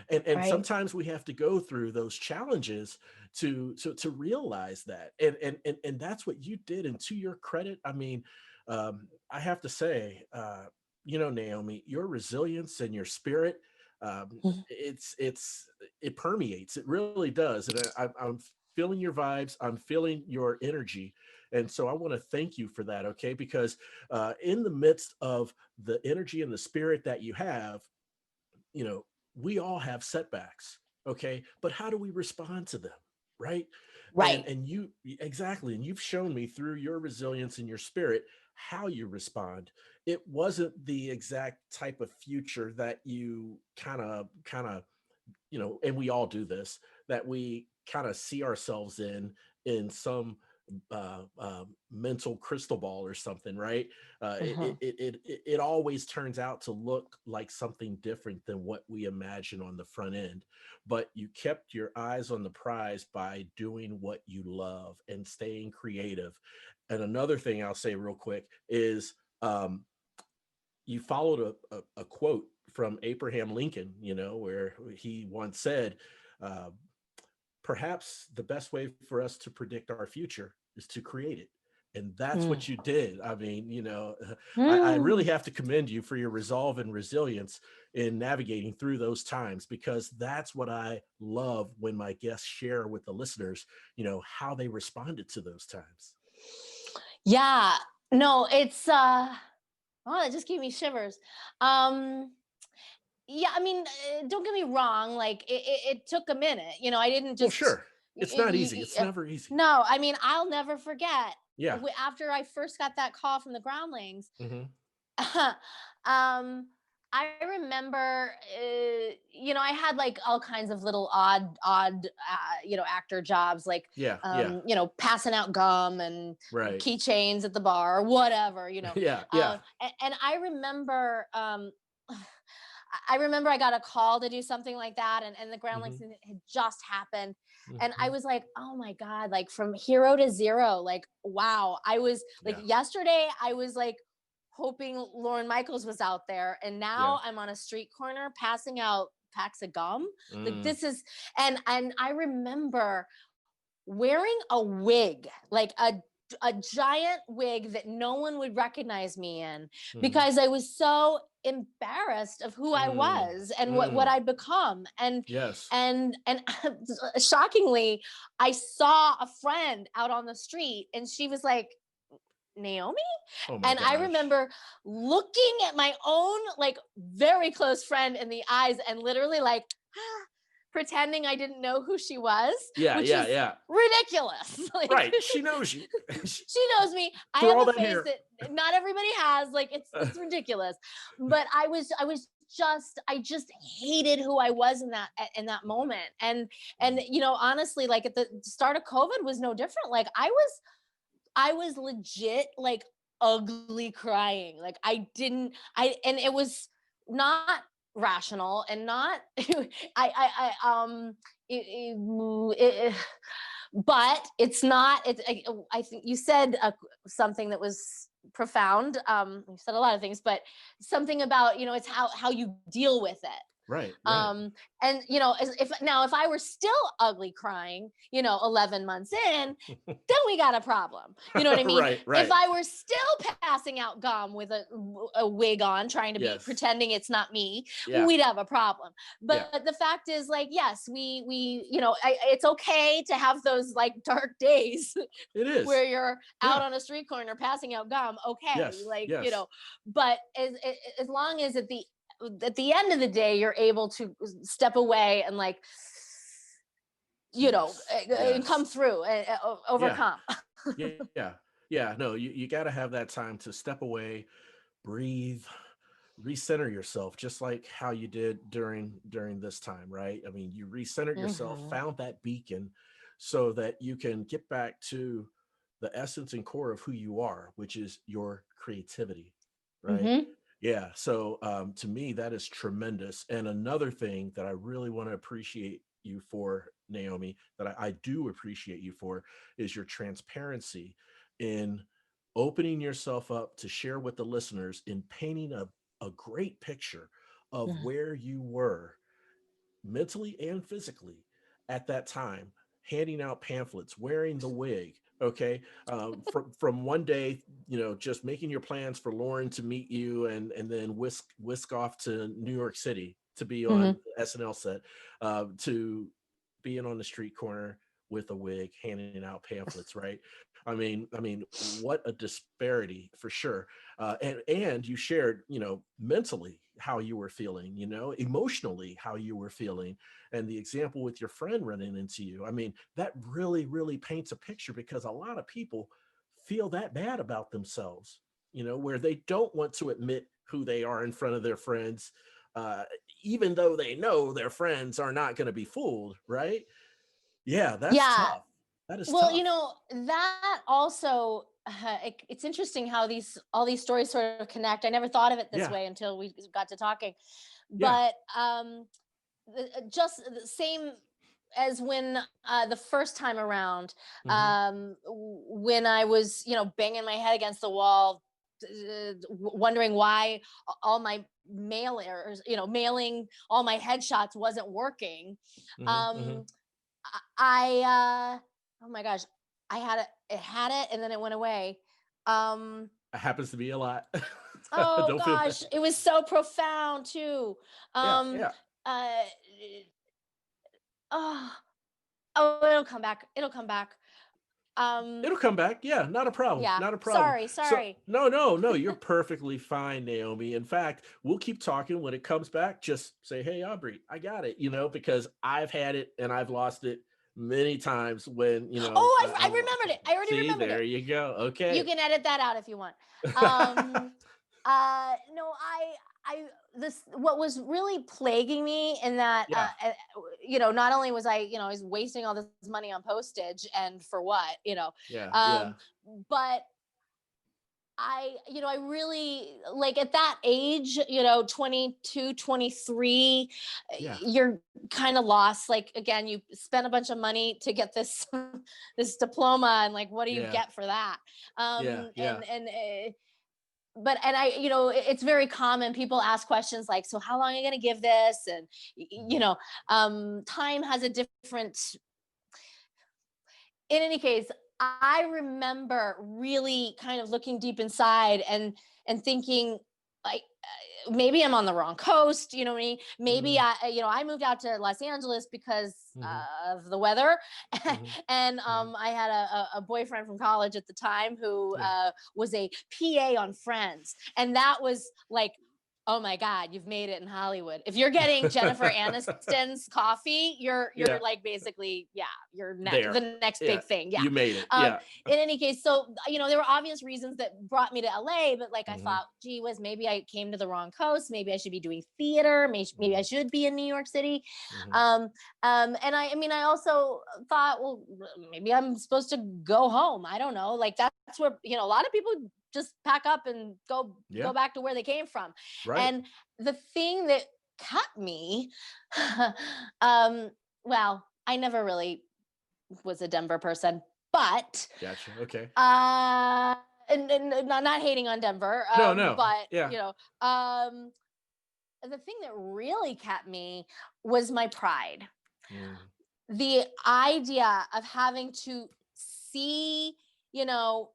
and Right. sometimes we have to go through those challenges to realize that. And that's what you did. And to your credit, I mean, I have to say, Naomi, your resilience and your spirit, it permeates. It really does. And I'm feeling your vibes. I'm feeling your energy. And so I want to thank you for that. Okay. Because in the midst of the energy and the spirit that you have, you know, we all have setbacks. Okay. But how do we respond to them? Right. Right. And you exactly. And you've shown me through your resilience and your spirit how you respond. It wasn't the exact type of future that you kind of, you know, and we all do this, that we kind of see ourselves in some mental crystal ball or something, right? Mhm. It always turns out to look like something different than what we imagine on the front end. But you kept your eyes on the prize by doing what you love and staying creative. And another thing I'll say real quick is you followed a quote from Abraham Lincoln, you know, where he once said, uh, perhaps the best way for us to predict our future is to create it. And that's Mm. what you did. I mean, you know, I really Mm. have to commend you for your resolve and resilience in navigating through those times, because that's what I love when my guests share with the listeners, you know, how they responded to those times. Yeah. No, it's oh, it just gave me shivers. Um yeah, I mean, don't get me wrong, like it took a minute. You know, I didn't Well, just sure. It's not easy. It's never easy. no, I mean, I'll never forget Yeah. after I first got that call from the groundlings. Hmm. um I remember, you know, I had like all kinds of little odd, you know, actor jobs, like, Yeah. Yeah. you know, passing out gum and Right. keychains at the bar or whatever, you know. Yeah. Yeah. And I remember, I remember I got a call to do something like that, and the ground Hmm. links had just happened. And I Hmm. was like, oh my God, like from hero to zero, like, wow. I was like, Yeah. yesterday, I was like hoping Lauren Michaels was out there. And Yeah. now I'm on a street corner passing out packs of gum. Like Mm. this is, and I remember wearing a wig, like a giant wig that no one would recognize me in, Hmm. because I was so embarrassed of who I Mm. was and what Mm. I'd become. Yes. And shockingly, I saw a friend out on the street and she was like, Naomi? Oh my And I gosh. remember looking at my own like very close friend in the eyes and literally like pretending I didn't know who she was, Yeah, which yeah, is yeah. ridiculous. Like Right. She knows you. she knows me. I Through have all a that face hair. that not everybody has. Like it's ridiculous. But I was just I just hated who I was in that moment. And Mm. you know, honestly, like at the start of COVID was no different. Like I was legit like ugly crying. Like I didn't I and it was not rational and not it, it, but it's not it's I think you said something that was profound. You said a lot of things, but something about, you know, it's how you deal with it. Right, right. um and you know, if I were still ugly crying, you know, 11 months in, then we got a problem. You know what I mean? Right, If right. I were still passing out gum with a wig on, trying to be Yes. pretending it's not me, Yeah, we'd have a problem. yeah. But the fact is, like, yes, we you know, it's okay to have those like dark days It is. where you're out Yeah. on a street corner passing out gum. Okay, Yes, like, you yes. know, but as long as at the end of the day you're able to step away and like, you know, Yes, and come yes. through and Yeah, overcome. yeah, yeah. No, you got to have that time to step away, breathe, recenter yourself, just like how you did during this time, right? I mean, you recentered yourself, Hmm. found that beacon, so that you can get back to the essence and core of who you are, which is your creativity, right? Hmm. Yeah. So to me, that is tremendous. And another thing that I really want to appreciate you for, Naomi, that I do appreciate you for, is your transparency in opening yourself up to share with the listeners, in painting a great picture of where you were mentally and physically at that time, handing out pamphlets, wearing the wig. Okay, from one day, you know, just making your plans for Lauren to meet you, and then whisk off to New York City to be on Hmm. the SNL set, to being on the street corner with a wig handing out pamphlets, right? I mean, what a disparity for sure. And you shared, mentally how you were feeling, emotionally how you were feeling, and the example with your friend running into you. I mean, that really, really paints a picture because a lot of people feel that bad about themselves, where they don't want to admit who they are in front of their friends, uh, even though they know their friends are not going to be fooled, right? Yeah, that's Yeah. tough. That is Well, tough. that also, it's interesting how all these stories sort of connect. I never thought of it this Yeah, way until we got to talking. yeah. But just the same as when the first time around, Hmm. when I was, banging my head against the wall, wondering why all my mail errors, mailing all my headshots wasn't working. Hmm. Hmm. Um, I oh my gosh, it had it and then it went away. Um It happens to be a lot. oh Don't feel bad. gosh, it was so profound too. Yeah, Um yeah. uh oh, oh, it'll come back. It'll come back. Um It'll come back. Yeah, not a problem. yeah. Not a problem. Sorry, So, sorry. no, no, no, you're perfectly fine, Naomi. In fact, we'll keep talking when it comes back. Just say, "Hey, Aubrey, I got it," because I've had it and I've lost it many times when, Oh, I I lost remembered it. it. I already See, remembered there it. you go. You Okay. can edit that out if you want. No, I this what was really plaguing me in that, Yeah, not only was I was wasting all this money on postage and for what, yeah, yeah, um, but I really, like, at that age, 22, 23, yeah, you're kind of lost. Like, again, you spent a bunch of money to get this, this diploma, and like, what do you yeah, get for that? yeah, yeah. But and it's very common. People ask questions like, so how long are you going to give this? And, Mhm. time has a different, in any case, I remember really kind of looking deep inside and thinking, like, maybe I'm on the wrong coast. You know what I mean? Maybe Mhm. I moved out to Los Angeles because Mhm. of the weather, Mhm. and Mhm. I had a boyfriend from college at the time who Yeah. was a PA on Friends, and that was like, oh my God, you've made it in Hollywood. If you're getting Jennifer Aniston's coffee, you're Yeah. like, basically, yeah, you're There. the next Yeah. big thing. Yeah. You made it. Um, Yeah. in any case, so there were obvious reasons that brought me to LA, but like, I Mhm. thought, gee whiz, maybe I came to the wrong coast. Maybe I should be doing theater. Maybe I Mhm. should be in New York City. Mhm. Um, and I mean, I also thought, well, maybe I'm supposed to go home. I don't know. Like, that's where a lot of people just pack up and Yeah. go back to where they came from. Right. And the thing that kept me, um, well, I never really was a Denver person, but Gotcha. Okay. uh, and not hating on Denver, No, no. but Yeah. the thing that really kept me was my pride. Mm. The idea of having to see, you know,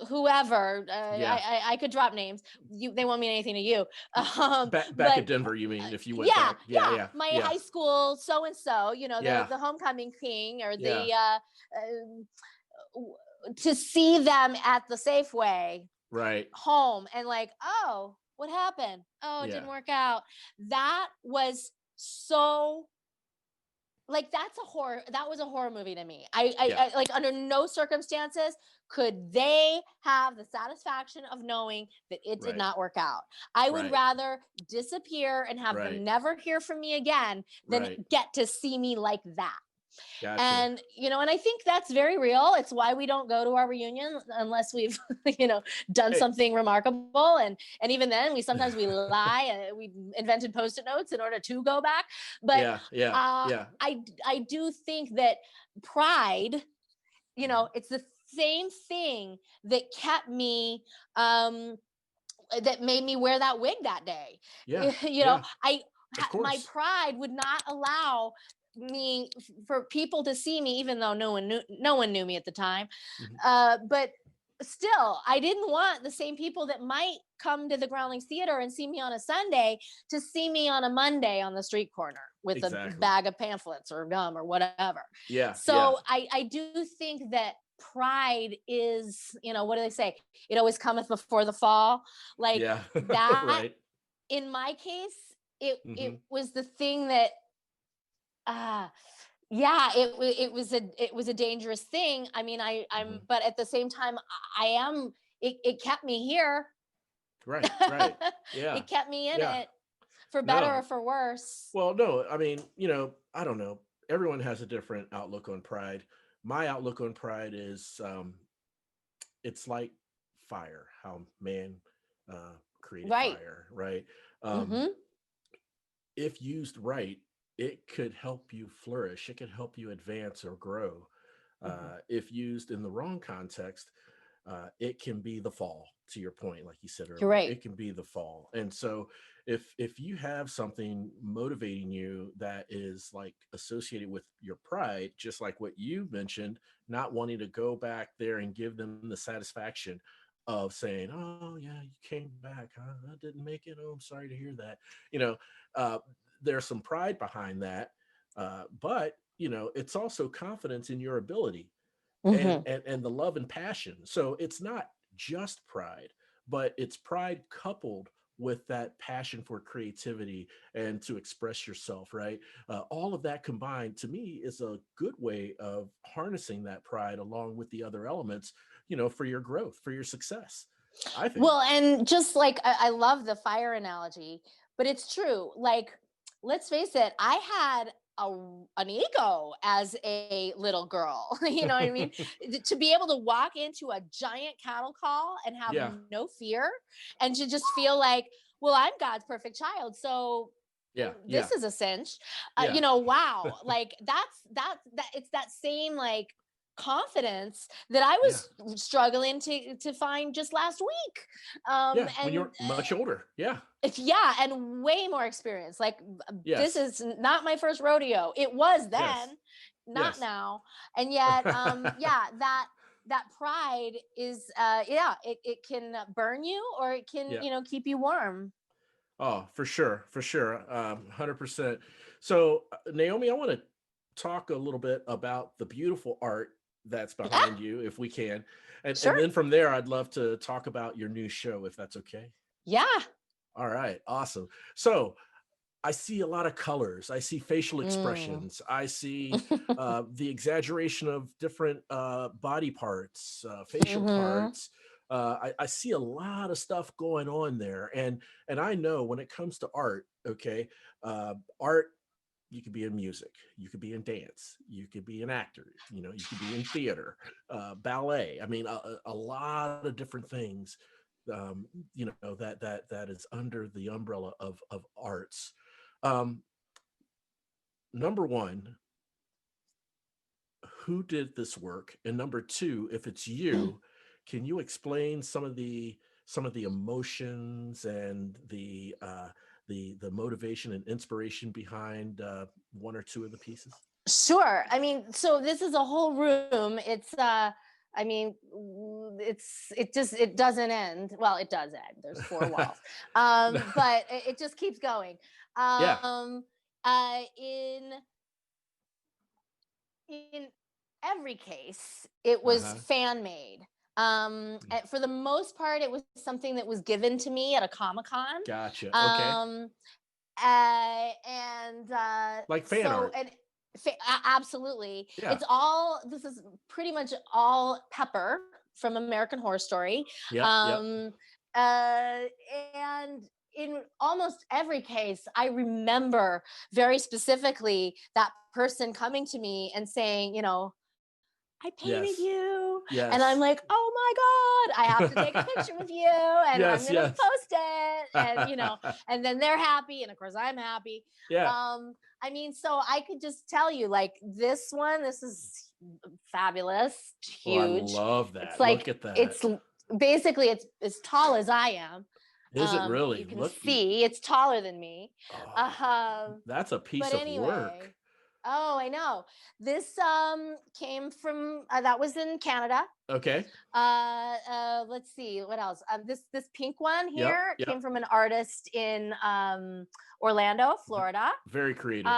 whoever, Yeah. I could drop names. They won't mean anything to you. Back But at Denver, you mean, if you went yeah, back. Yeah, yeah, yeah. my Yeah. high school so and so, Yeah. the homecoming king, or Yeah. to see them at the Safeway Right. home and like, oh, what happened? Oh, it Yeah. didn't work out. That was so, like, that was a horror movie to me. Yeah. I like, under no circumstances could they have the satisfaction of knowing that it did Right. not work out. I would Right. rather disappear and have Right. them never hear from me again than Right. get to see me like that. Gotcha. And and I think that's very real. It's why we don't go to our reunion unless we've done Hey. something remarkable, and even then we lie. We invented post-it notes in order to go back. But Yeah. Yeah. uh Yeah. I do think that pride, Mhm. it's the same thing that kept me, that made me wear that wig that day. Yeah. Yeah. Of My course. pride would not allow me, for people to see me, even though no one knew me at the time. Mhm. But still, I didn't want the same people that might come to the Groundlings Theater and see me on a Sunday to see me on a Monday on the street corner. with a Exactly. bag of pamphlets or gum or whatever. Yeah. So I do think that pride is, what do they say? It always cometh before the fall. Like Yeah. that, Right. in my case, Hmm. it was the thing that, uh, yeah, it was a dangerous thing. I mean, I'm, Hmm. but at the same time, I am, it kept me here. Right. Right. Yeah. It kept me in Yeah. it, for better or No. for worse. Well, no, I mean, I don't know. Everyone has a different outlook on pride. My outlook on pride is it's like fire, how man created Right. fire, right? Um, Mm-hmm. if used right, it could help you flourish, it could help you advance or grow. Mm-hmm. If used in the wrong context, it can be the fall. To your point, like you said You're earlier, right. it can be the fall. And so if you have something motivating you that is like associated with your pride, just like what you mentioned, not wanting to go back there and give them the satisfaction of saying, oh yeah, you came back, huh? I didn't make it, oh, I'm sorry to hear that. you know uh, there's some pride behind that, but it's also confidence in your ability, and Mm-hmm. the love and passion. So it's not just pride, but it's pride coupled with that passion for creativity and to express yourself, right? All of that combined to me is a good way of harnessing that pride along with the other elements, for your growth, for your success, I think. Well, and just like I love the fire analogy, but it's true. Like, let's face it, I had an ego as a little girl. You know what I mean? To be able to walk into a giant cattle call and have Yeah. no fear, and to just feel like, well, I'm God's perfect child, so Yeah. Yeah. this is a cinch. Yeah. Wow, like that. It's that same like confidence that I Yeah. was struggling to find just last week. Yeah. When And you're much older. Yeah. yeah, and way more experience. Like, this Yes. is not my first rodeo. It was Yes. then, not Yes. now. And yet, yeah, that pride is, yeah, it can burn you, or it can, Yeah. keep you warm. Oh, for sure, for sure, 100%. So, Naomi, I want to talk a little bit about the beautiful art that's Yeah, behind you, if we can, and sure. then from there, I'd love to talk about your new show, if that's okay. Yeah. All right, awesome. So, I see a lot of colors. I see facial Mm. expressions. I see the exaggeration of different body parts, facial Hmm. parts. I see a lot of stuff going on there, and I know when it comes to art, okay, art. You could be in music, you could be in dance, you could be an actor, you could be in theater, ballet. I mean, a lot of different things, um, that is under the umbrella of arts. um, Number one, who did this work? And number two, if it's you, can you explain some of the emotions and the motivation and inspiration behind one or two of the pieces? Sure. I mean, so this is a whole room. It's I mean, it doesn't end. Well, it does end. There's four walls. But it just keeps going. Yeah. Um in every case, it was Uh-huh. fan made. For the most part, it was something that was given to me at a Comic-Con. Gotcha. Okay. Um and Like fan so art. and absolutely, Yeah. this is pretty much all Pepper from American Horror Story. Yep. Yep. um and in almost every case, I remember very specifically that person coming to me and saying, I painted Yes. you. And I'm Yes. like, oh my God, I have to take a picture with you, and I'm Yes. going to Yes. post it. And, and then they're happy. And of course, I'm happy. Yeah. I mean, so I could just tell you, like, this is fabulous, Oh, I huge. love It's that. Look like, at that. it's basically, it's as tall as I am. Is it You really? can Look. see it's taller than me. Oh, Um, that's a but piece of anyway, work. Oh, I know. This came from that was in Canada. Okay. Let's see what else. This pink one Yep. here Yep. came from an artist in Orlando, Florida. Very creative.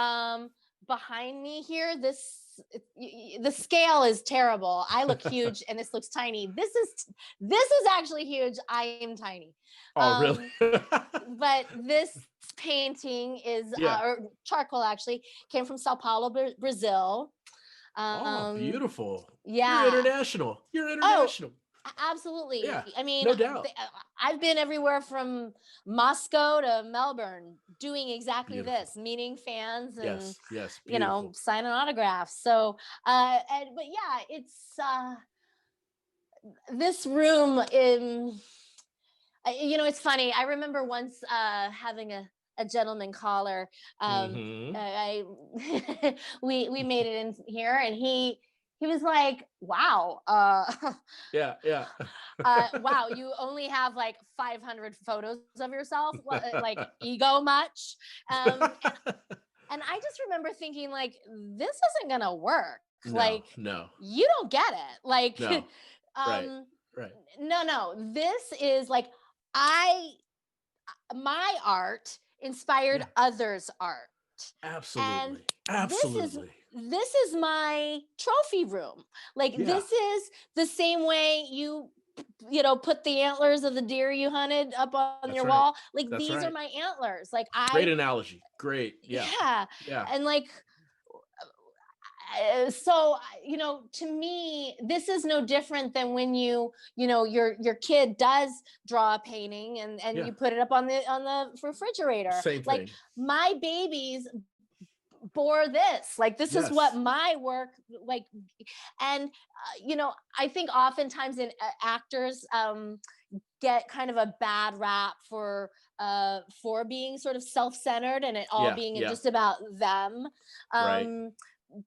Behind me here, the scale is terrible. I look huge, and this looks tiny. This is actually huge. I am tiny. Oh, really? But this painting is Yeah. or charcoal actually came from Sao Paulo, Brazil. Oh, beautiful. Yeah. You're international. You're Oh, international. absolutely. Yeah. I mean, No doubt. I've been everywhere from Moscow to Melbourne doing exactly Beautiful. this, meeting fans and Yes. Yes. you know, Beautiful. signing autographs. So, but yeah, it's this room in. You know, it's funny. I remember once having a gentleman caller. Mm-hmm. We made it in here, and he was like, "Wow, Yeah. Yeah. wow, you only have like 500 photos of yourself. Like ego much?" And I just remember thinking, like, this isn't gonna work. No. Like, No. you don't get it. Like, No. Right. Right. no. This is like my art inspired Yeah. others' art. And Absolutely. Absolutely. this is my trophy room. Like Yeah. this is the same way you know put the antlers of the deer you hunted up on That's your right. wall. Like That's these are right. my antlers. Like Great analogy. Great. Yeah. yeah. Yeah. And like so you know, to me this is no different than when you know your kid does draw a painting and Yeah. you put it up on the refrigerator. Same Like thing. my babies bore this. Like this is what Yes. my work like. And you know, I think oftentimes in actors get kind of a bad rap for being sort of self-centered and it all Yeah. being Yeah. just about them. Right.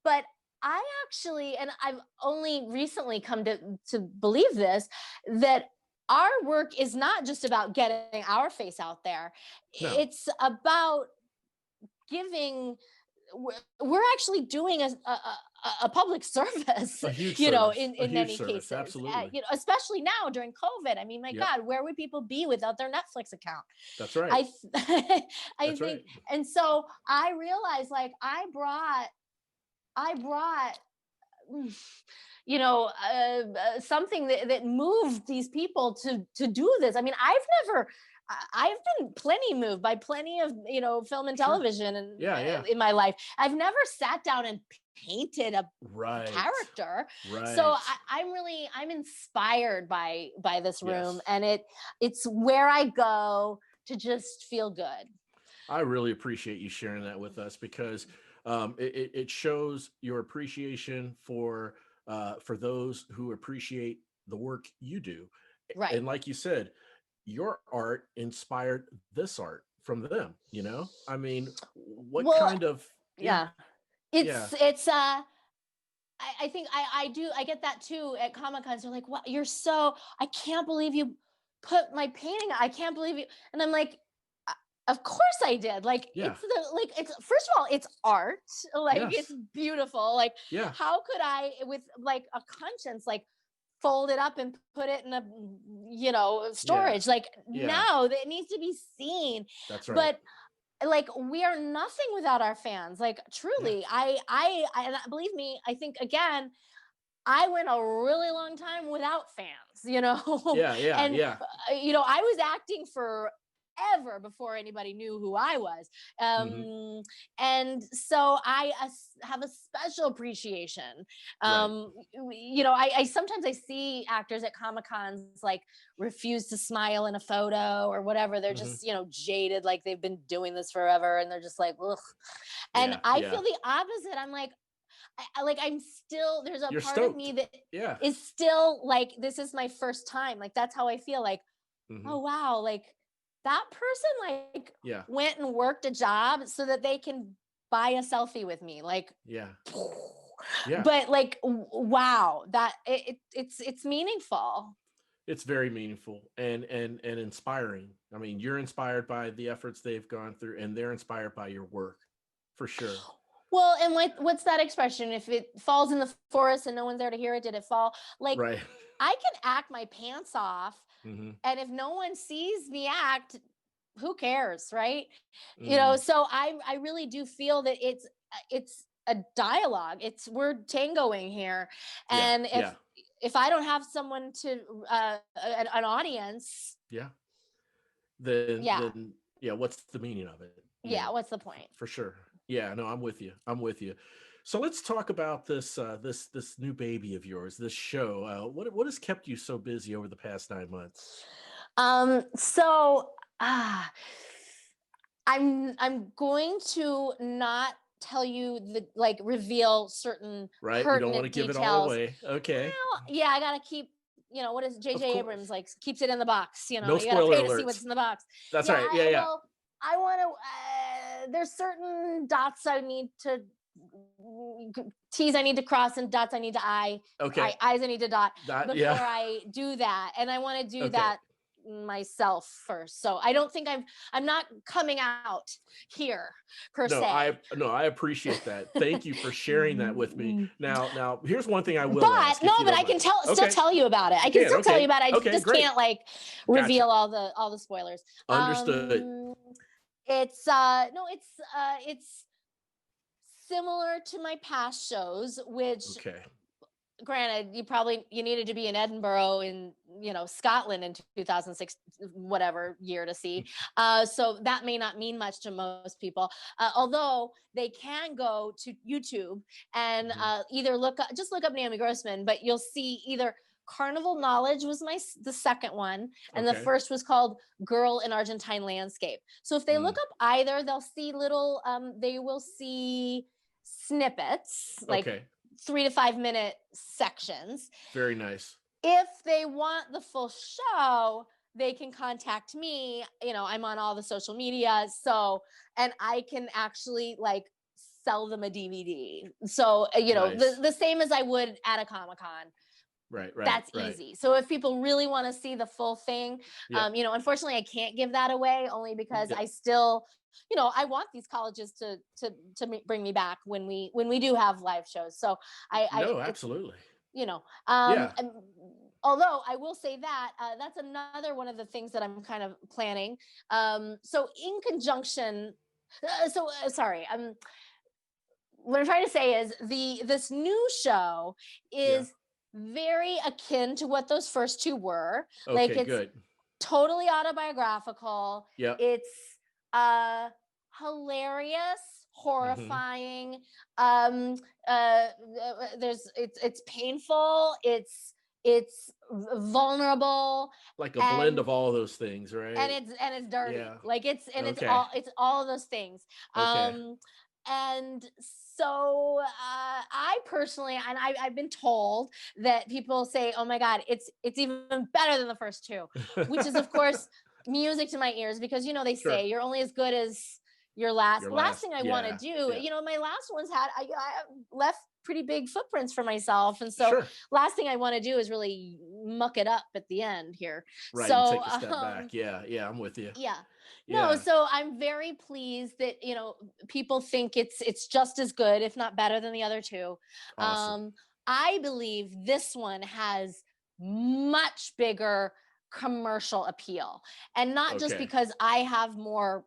But I actually, and I've only recently come to believe this, that our work is not just about getting our face out there. No. It's about giving. We're actually doing a public service, A huge you know, service. A in huge many service. cases, Absolutely. you know, especially now during COVID. I mean, my Yep. God, where would people be without their Netflix account? That's right. I That's think, right. and so I realized, like, I brought you know something that moved these people to do this. I mean, I've been plenty moved by plenty of, you know, film and Sure. television and Yeah. in my life. I've never sat down and painted a Right. character. Right. So I'm inspired by this room. Yes. And it's where I go to just feel good. I really appreciate you sharing that with us because it shows your appreciation for those who appreciate the work you do. Right. And like you said, your art inspired this art from them. You know, I mean, what Well, kind of yeah. Yeah. It's I think I get that too at Comic Cons. They're like, "Wow, you're so, I can't believe you put my painting. I can't believe you." And I'm like, of course I did. Like Yeah. it's first of all, it's art. Like Yes. it's beautiful. Like Yeah. how could I with like a conscience like fold it up and put it in a, you know, storage? Like Yeah. no, it needs to be seen. That's right. But like we are nothing without our fans. Like truly, I and believe me, I think again, I went a really long time without fans, you know. Yeah. And Yeah. you know, I was acting forever before anybody knew who I was. Mhm. And so I have a special appreciation. Right. You know, I sometimes I see actors at Comic Cons like refuse to smile in a photo or whatever. They're Mhm. just, you know, jaded, like they've been doing this forever, and they're just like, ugh. And Yeah. I Yeah. feel the opposite. I'm like, like I'm still, there's a You're part of stoked. me that Yeah. is still like, this is my first time. Like that's how I feel. Like, Mhm. oh wow, like that person like Yeah. went and worked a job so that they can buy a selfie with me. Like, Yeah. Yeah. but like, wow, that it's meaningful. It's very meaningful and inspiring. I mean, you're inspired by the efforts they've gone through, and they're inspired by your work, for sure. Well, and what's that expression? If it falls in the forest and no one's there to hear it, did it fall? Like, Right. I can act my pants off, Mm-hmm. and if no one sees me act, who cares, right? Mm. So I really do feel that it's a dialogue. We're tangoing here, Yeah. and Yeah. if I don't have someone to an audience, Yeah. Then yeah, then yeah, what's the meaning of it? yeah, what's the point? For sure. Yeah, no, I'm with you. I'm with you. So let's talk about this new baby of yours, this show. What has kept you so busy over the past 9 months? So I'm going to not tell you reveal certain Right? You don't want to pertinent give it all details. away. Okay. Well, yeah, I gotta keep, what is Of JJ Abrams course. like, keeps it in the box, No you gotta spoiler pay to see alerts. what's in the box. That's Yeah, right. Yeah, yeah. well, I want to there's certain dots I need to T's I need to cross and dots I need to Okay. I's I need to dot That before yeah. I do that. And I want to do Okay. that myself first. So I don't think I'm not coming out here per No, se. I appreciate that. Thank you for sharing that with me. Now here's one thing I will But ask no, if you but don't I mind. can still Okay. tell you about it. I You can can. still tell you Okay. about it. I Okay, just great. can't Gotcha. reveal all the spoilers. Understood. It's no, it's similar to my past shows, which Okay. granted you needed to be in Edinburgh in Scotland in 2006 whatever year to see, so that may not mean much to most people, although they can go to YouTube and Mhm. either look up Naomi Grossman, but you'll see either Carnival Knowledge was the second one, and the Okay. first was called Girl in Argentine Landscape. So if they look Mm. up either, they'll see they will see snippets, like Okay. 3 to 5 minute sections. Very nice. If they want the full show, they can contact me. I'm on all the social media, and I can actually sell them a DVD. So, Nice. the same as I would at a Comic-Con. Right. That's Right. easy. So if people really want to see the full thing, Yeah. unfortunately I can't give that away, only because Yeah. I still, I want these colleges to bring me back when we do have live shows. So No, it's, absolutely. um, Yeah. although I will say that that's another one of the things that I'm kind of planning. So in conjunction, sorry, what I'm trying to say is this new show Yeah. is very akin to what those first two were. Like, Okay, it's good. totally autobiographical. Yeah. It's hilarious, Mhm. horrifying. It's painful. It's vulnerable, Like a blend and of all those things, right? it's dirty. Yeah. Like, Okay. it's all of those things. Okay. And so I personally, and I've been told that people say, oh my God, it's even better than the first two, which is of course music to my ears, because they Sure. say you're only as good as your last. Your Last last. thing I want to Yeah. do, Yeah. my last ones I left pretty big footprints for myself, and so Sure. last thing I want to do is really muck it up at the end here. Right. And So take a step back. Yeah. Yeah. I'm with you. yeah. No, Yeah. so I'm very pleased that people think it's just as good, if not better, than the other two. Awesome. I believe this one has much bigger commercial appeal, and not just Okay. because I have more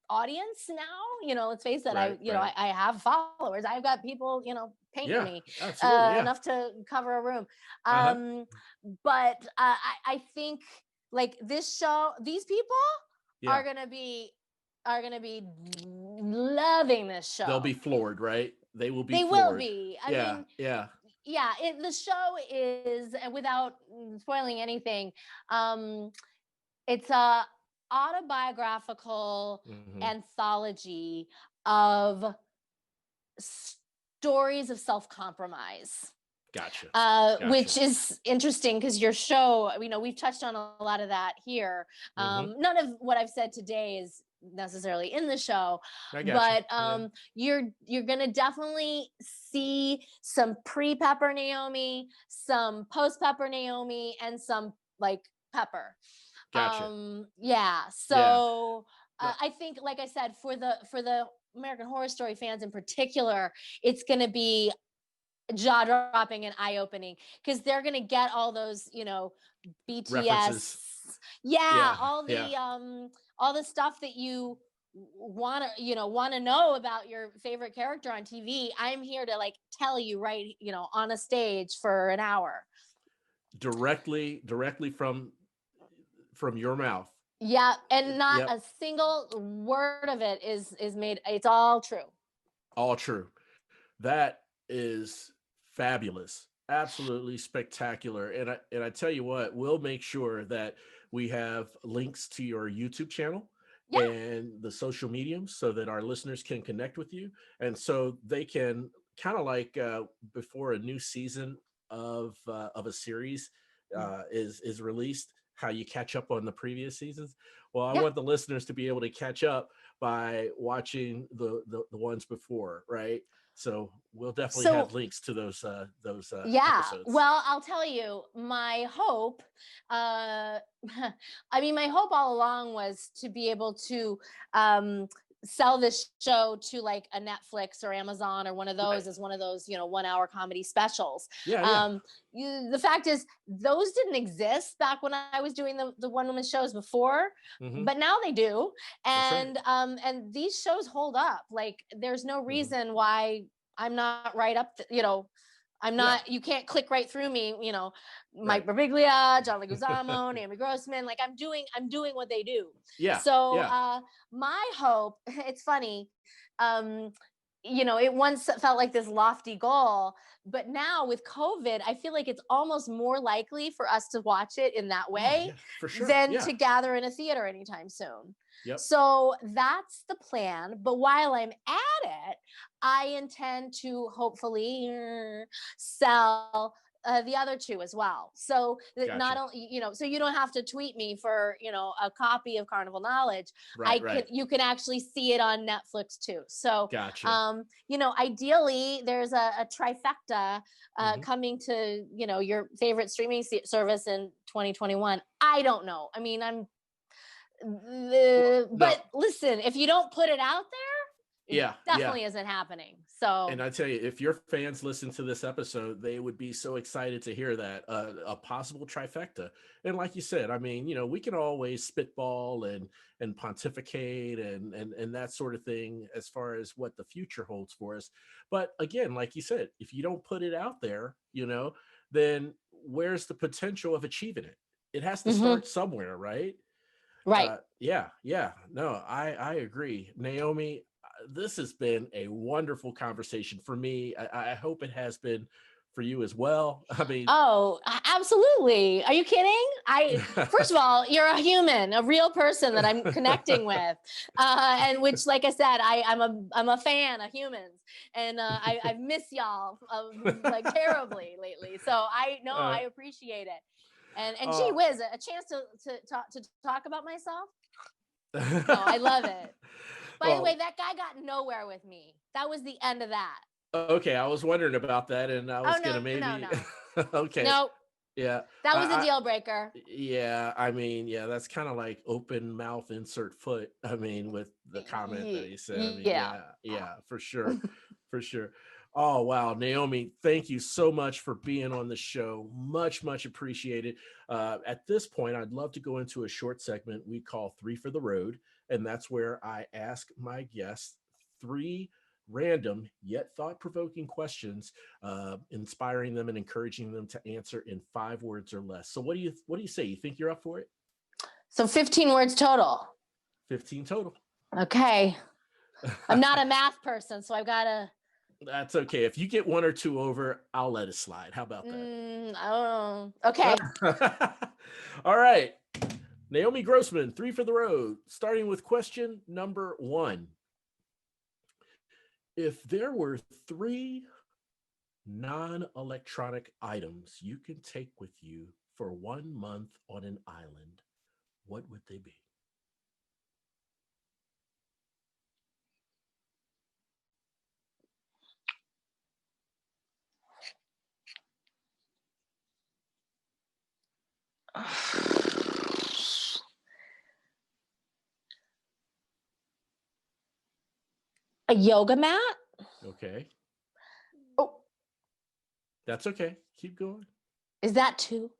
audience now. Let's face it, Right. Right. I have followers. I've got people painting Yeah. me Absolutely. Yeah. enough to cover a room. Uh-huh. But I think, like, this show, these people Yeah. are gonna be loving this They'll show. be floored, right? They will be They will floored. be. I Yeah. mean, Yeah. yeah, the show is, without spoiling anything, it's a autobiographical Hmm. anthology of stories of self-compromise, Gotcha. which Gotcha. is interesting because your show, we've touched on a lot of that here. Hmm. None of what I've said today is necessarily in the show, I gotcha. but Yeah. you're gonna definitely see some pre-Pepper Naomi, some post-Pepper Naomi, and some like Pepper. Gotcha. Yeah. Yeah. So No, I think, like I said, for the American Horror Story fans in particular, it's going to be jaw-dropping and eye-opening, because they're going to get all those, BTS References. all the stuff that you want to know about your favorite character on TV. I'm here to like tell you right, on a stage for an hour, directly from your mouth. Yeah, and not Yep. a single word of it is made. It's all true. All true. That is fabulous. Absolutely spectacular. And I tell you what, we'll make sure that we have links to your YouTube channel Yeah. and the social mediums so that our listeners can connect with you, and so they can kind of like before a new season of a series is released, how you catch up on the previous seasons. Well, I Yeah. want the listeners to be able to catch up by watching the ones before, right? So we'll definitely have links to those episodes. Well, I'll tell you, my hope, my hope all along was to be able to sell this show to like a Netflix or Amazon or one of those, as one of those, 1 hour comedy specials. The fact is, those didn't exist back when I was doing the one woman shows before, but now they do. And and these shows hold up. Like, there's no reason why I'm not right up, I'm not, you can't click right through me, Mike Birbiglia, John Leguizamo, Naomi Grossman. Like, I'm doing what they do. My hope, it's funny, it once felt like this lofty goal, but now with COVID, I feel like it's almost more likely for us to watch it in that way than to gather in a theater anytime soon. So that's the plan. But while I'm at it, I intend to hopefully sell the other two as well. So that not only, so you don't have to tweet me for, a copy of Carnival Knowledge. You can actually see it on Netflix too. So, ideally there's a trifecta coming to, your favorite streaming service in 2021. I don't know. I mean, but listen, if you don't put it out there, it definitely isn't happening. So, and I tell you, if your fans listen to this episode, they would be so excited to hear that a possible trifecta. And like you said, I mean, we can always spitball and pontificate and that sort of thing as far as what the future holds for us. But again, like you said, if you don't put it out there, then where's the potential of achieving it? It has to start somewhere, right? Right. No, I agree. Naomi, this has been a wonderful conversation for me. I hope it has been for you as well. I mean, absolutely. Are you kidding? First of all, you're a human, a real person that I'm connecting with, and which, like I said, I'm a fan of humans, and I've missed y'all like terribly lately. So I appreciate it. And gee whiz, a chance to talk about myself. No, I love it. By the way, that guy got nowhere with me. That was the end of that. Okay, I was wondering about that, and I was gonna maybe. No. Okay. Nope. Yeah. That was a deal breaker. Yeah, I mean, that's kind of like open mouth, insert foot. I mean, with the comment that he said. I mean, yeah, for sure, for sure. Oh, wow. Naomi, thank you so much for being on the show. Much, much appreciated. At this point, I'd love to go into a short segment we call 3 for the Road. And that's where I ask my guests 3 random yet thought-provoking questions, inspiring them and encouraging them to answer in 5 words or less. So what do you say? You think you're up for it? So 15 words total. 15 total. Okay. I'm not a math person, so I've got to... That's okay. If you get 1 or 2 over, I'll let it slide. How about that? I don't know. Okay. All right. Naomi Grossman, 3 for the Road. Starting with question number 1. If there were 3 non-electronic items you can take with you for 1 month on an island, what would they be? A yoga mat? Okay. Oh, That's okay. Keep going. is that two?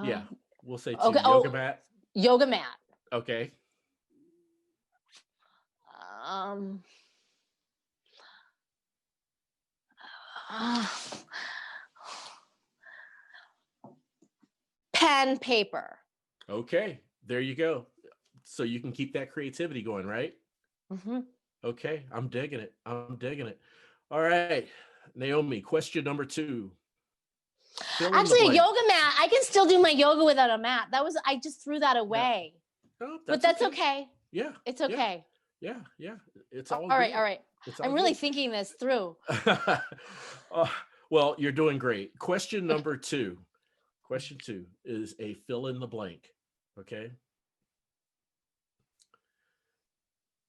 Yeah. We'll say two. Okay. Yoga mat. Yoga mat. Okay. Um, pen, paper. Okay. There you go. So you can keep that creativity going, right? Mm-hmm. Okay. I'm digging it. I'm digging it. All right. Naomi, question number 2. Fill in the Actually, a blank. yoga mat. I can still do my yoga without a mat. I just threw that away. No, But that's okay. Yeah. It's okay. Yeah. It's all All good. right. All right. It's all I'm really good. thinking this through. Well, you're doing great. Question number 2. Question 2 is a fill in the blank. Okay.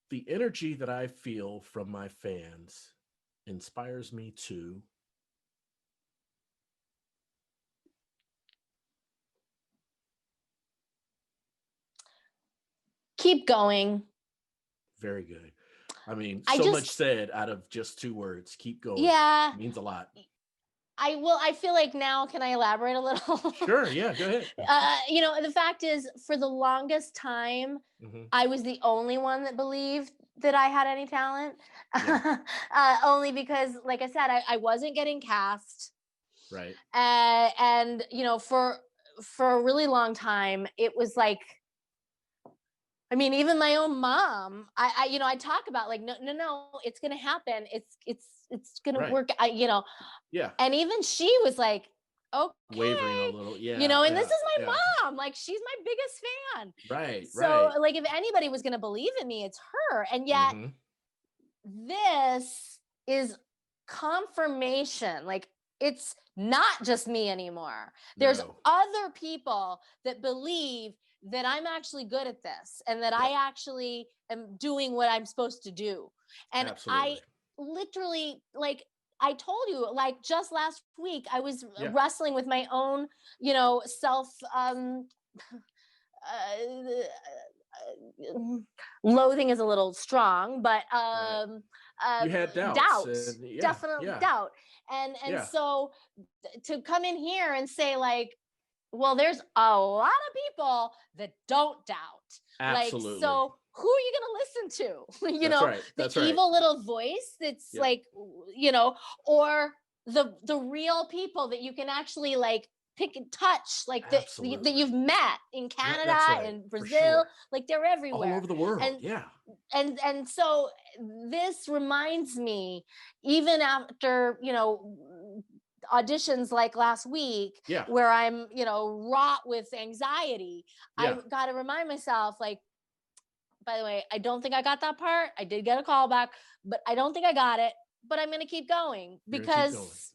The energy that I feel from my fans inspires me to. Keep going. Very good. I mean, I so just- much said out of just 2 words. Keep going. Yeah. Means a lot. I feel like now, can I elaborate a little? Sure. Yeah. Go ahead. The fact is, for the longest time, Mhm. I was the only one that believed that I had any talent. Yeah. Only because, like I said, I wasn't getting cast. Right. And for a really long time, it was like, I mean, even my own mom, I talk about like, no, it's going to happen. It's going to work. Yeah. And even she was like, okay, Wavering a little. Yeah. and this is my mom. Like, she's my biggest fan. Right. So like, if anybody was going to believe in me, it's her. And yet this is confirmation. Like, it's not just me anymore. There's other people that believe that I'm actually good at this and that I actually am doing what I'm supposed to do. And Absolutely. I literally, like I told you, like just last week, I was wrestling with my own, self, loathing is a little strong, but you had doubts. Doubt, definitely doubt. And so to come in here and say like, well, there's a lot of people that don't doubt. Absolutely. Like, so who are you going to listen to? That's the evil little voice that's like, or the real people that you can actually like pick and touch, like that you've met in Canada and Brazil, like they're everywhere, all over the world. And so this reminds me, even after auditions like last week, where I'm wrought with anxiety, I've got to remind myself, like, by the way, I don't think I got that part. I did get a call back, but I don't think I got it. But I'm going to keep going because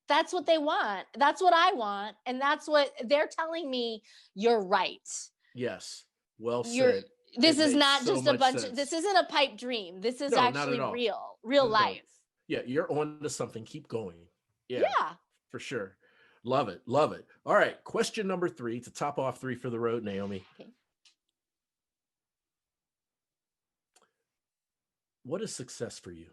that's what they want. That's what I want. And that's what they're telling me. You're right. Yes. Well said. This is not just a bunch of, this isn't a pipe dream. This is actually real life. Yeah. You're on to something. Keep going. Yeah. For sure. Love it. Love it. All right. Question number 3 to top off 3 for the road, Naomi. Okay. What is success for you?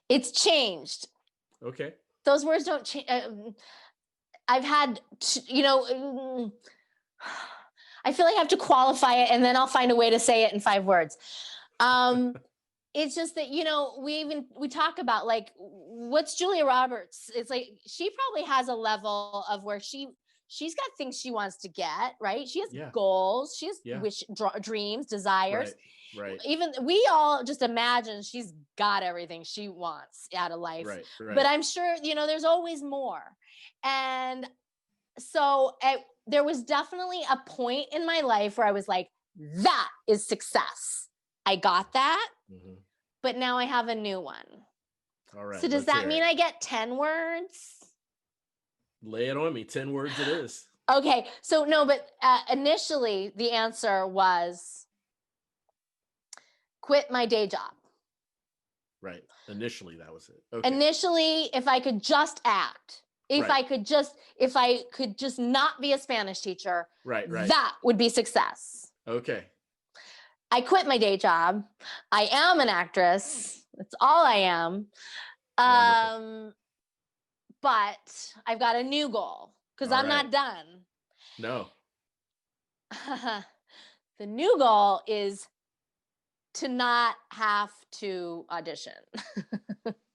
It's changed. Okay. Those words don't change. I've had, I feel like I have to qualify it and then I'll find a way to say it in 5 words. It's just that, we talk about like, what's Julia Roberts? It's like, she probably has a level of where she's got things she wants to get, right? She has goals. She has dreams, desires. Right. Even we all just imagine she's got everything she wants out of life. Right. But I'm sure, there's always more. And so there was definitely a point in my life where I was like, that is success. I got that, but now I have a new one. All right. So does that mean I get 10 words? Lay it on me. 10 words it is. Okay. So no, but initially the answer was quit my day job. Right. Initially, that was it. Okay. Initially, if I could just act, if Right. I could just not be a Spanish teacher, Right. that would be success. Okay. I quit my day job. I am an actress. That's all I am. Wonderful. But I've got a new goal because I'm not done. No. The new goal is to not have to audition.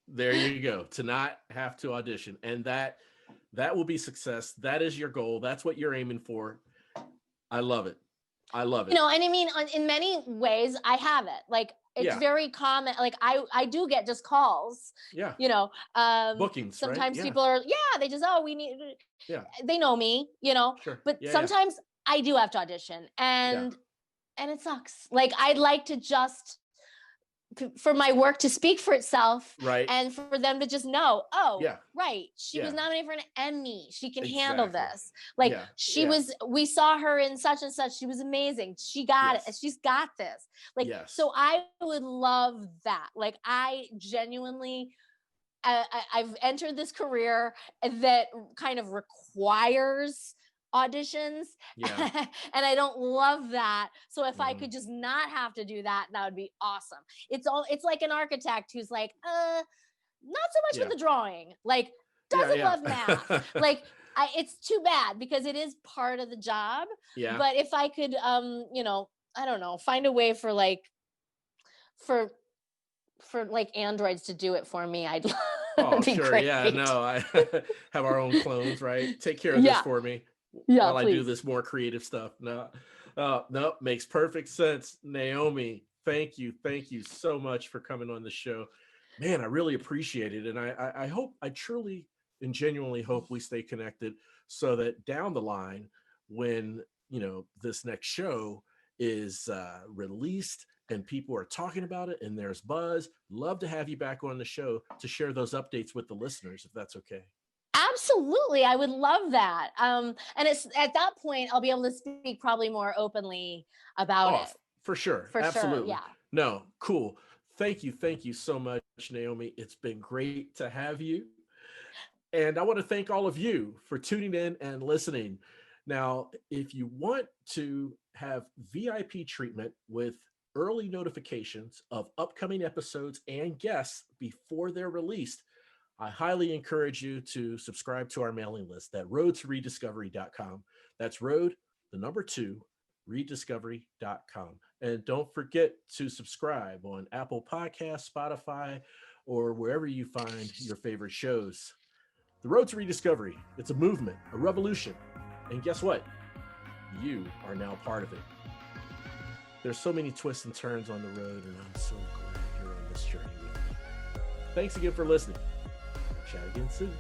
There you go. To not have to audition. And that will be success. That is your goal. That's what you're aiming for. I love it. I love it. You know, and I mean, in many ways, I have it. Like, it's very common. Like, I do get just calls. Yeah. You know, bookings. Sometimes right? people are, they just, we need. Yeah. They know me. You know. Sure. But sometimes I do have to audition, and it sucks. Like, I'd like to just for my work to speak for itself, right, and for them to just know, right, she was nominated for an Emmy, she can handle this. Like, we saw her in such and such, she was amazing, she got it, she's got this. Like, so I would love that. Like, I genuinely I've entered this career that kind of requires auditions, and I don't love that. So if I could just not have to do that, that would be awesome. It's like an architect who's like, not so much with the drawing, like doesn't love math. Like, it's too bad because it is part of the job. But if I could, you know, I don't know, find a way for like androids to do it for me, I'd oh sure great. No, I have our own clones, right? Take care of this for me. While please. I do this more creative stuff. No, makes perfect sense. Naomi, thank you so much for coming on the show. Man, I really appreciate it. And I truly and genuinely hope we stay connected so that down the line, when, you know, this next show is released and people are talking about it and there's buzz, love to have you back on the show to share those updates with the listeners, if that's okay. Absolutely. I would love that. And it's at that point, I'll be able to speak probably more openly about it. For sure. Absolutely. Sure, no, cool. Thank you so much, Naomi. It's been great to have you. And I want to thank all of you for tuning in and listening. Now, if you want to have VIP treatment with early notifications of upcoming episodes and guests before they're released, I highly encourage you to subscribe to our mailing list at roadtorediscovery.com. That's rediscovery.com. And don't forget to subscribe on Apple Podcasts, Spotify, or wherever you find your favorite shows. The Road to Rediscovery, it's a movement, a revolution. And guess what? You are now part of it. There's so many twists and turns on the road, and I'm so glad you're on this journey with me. Thanks again for listening. Chat again soon.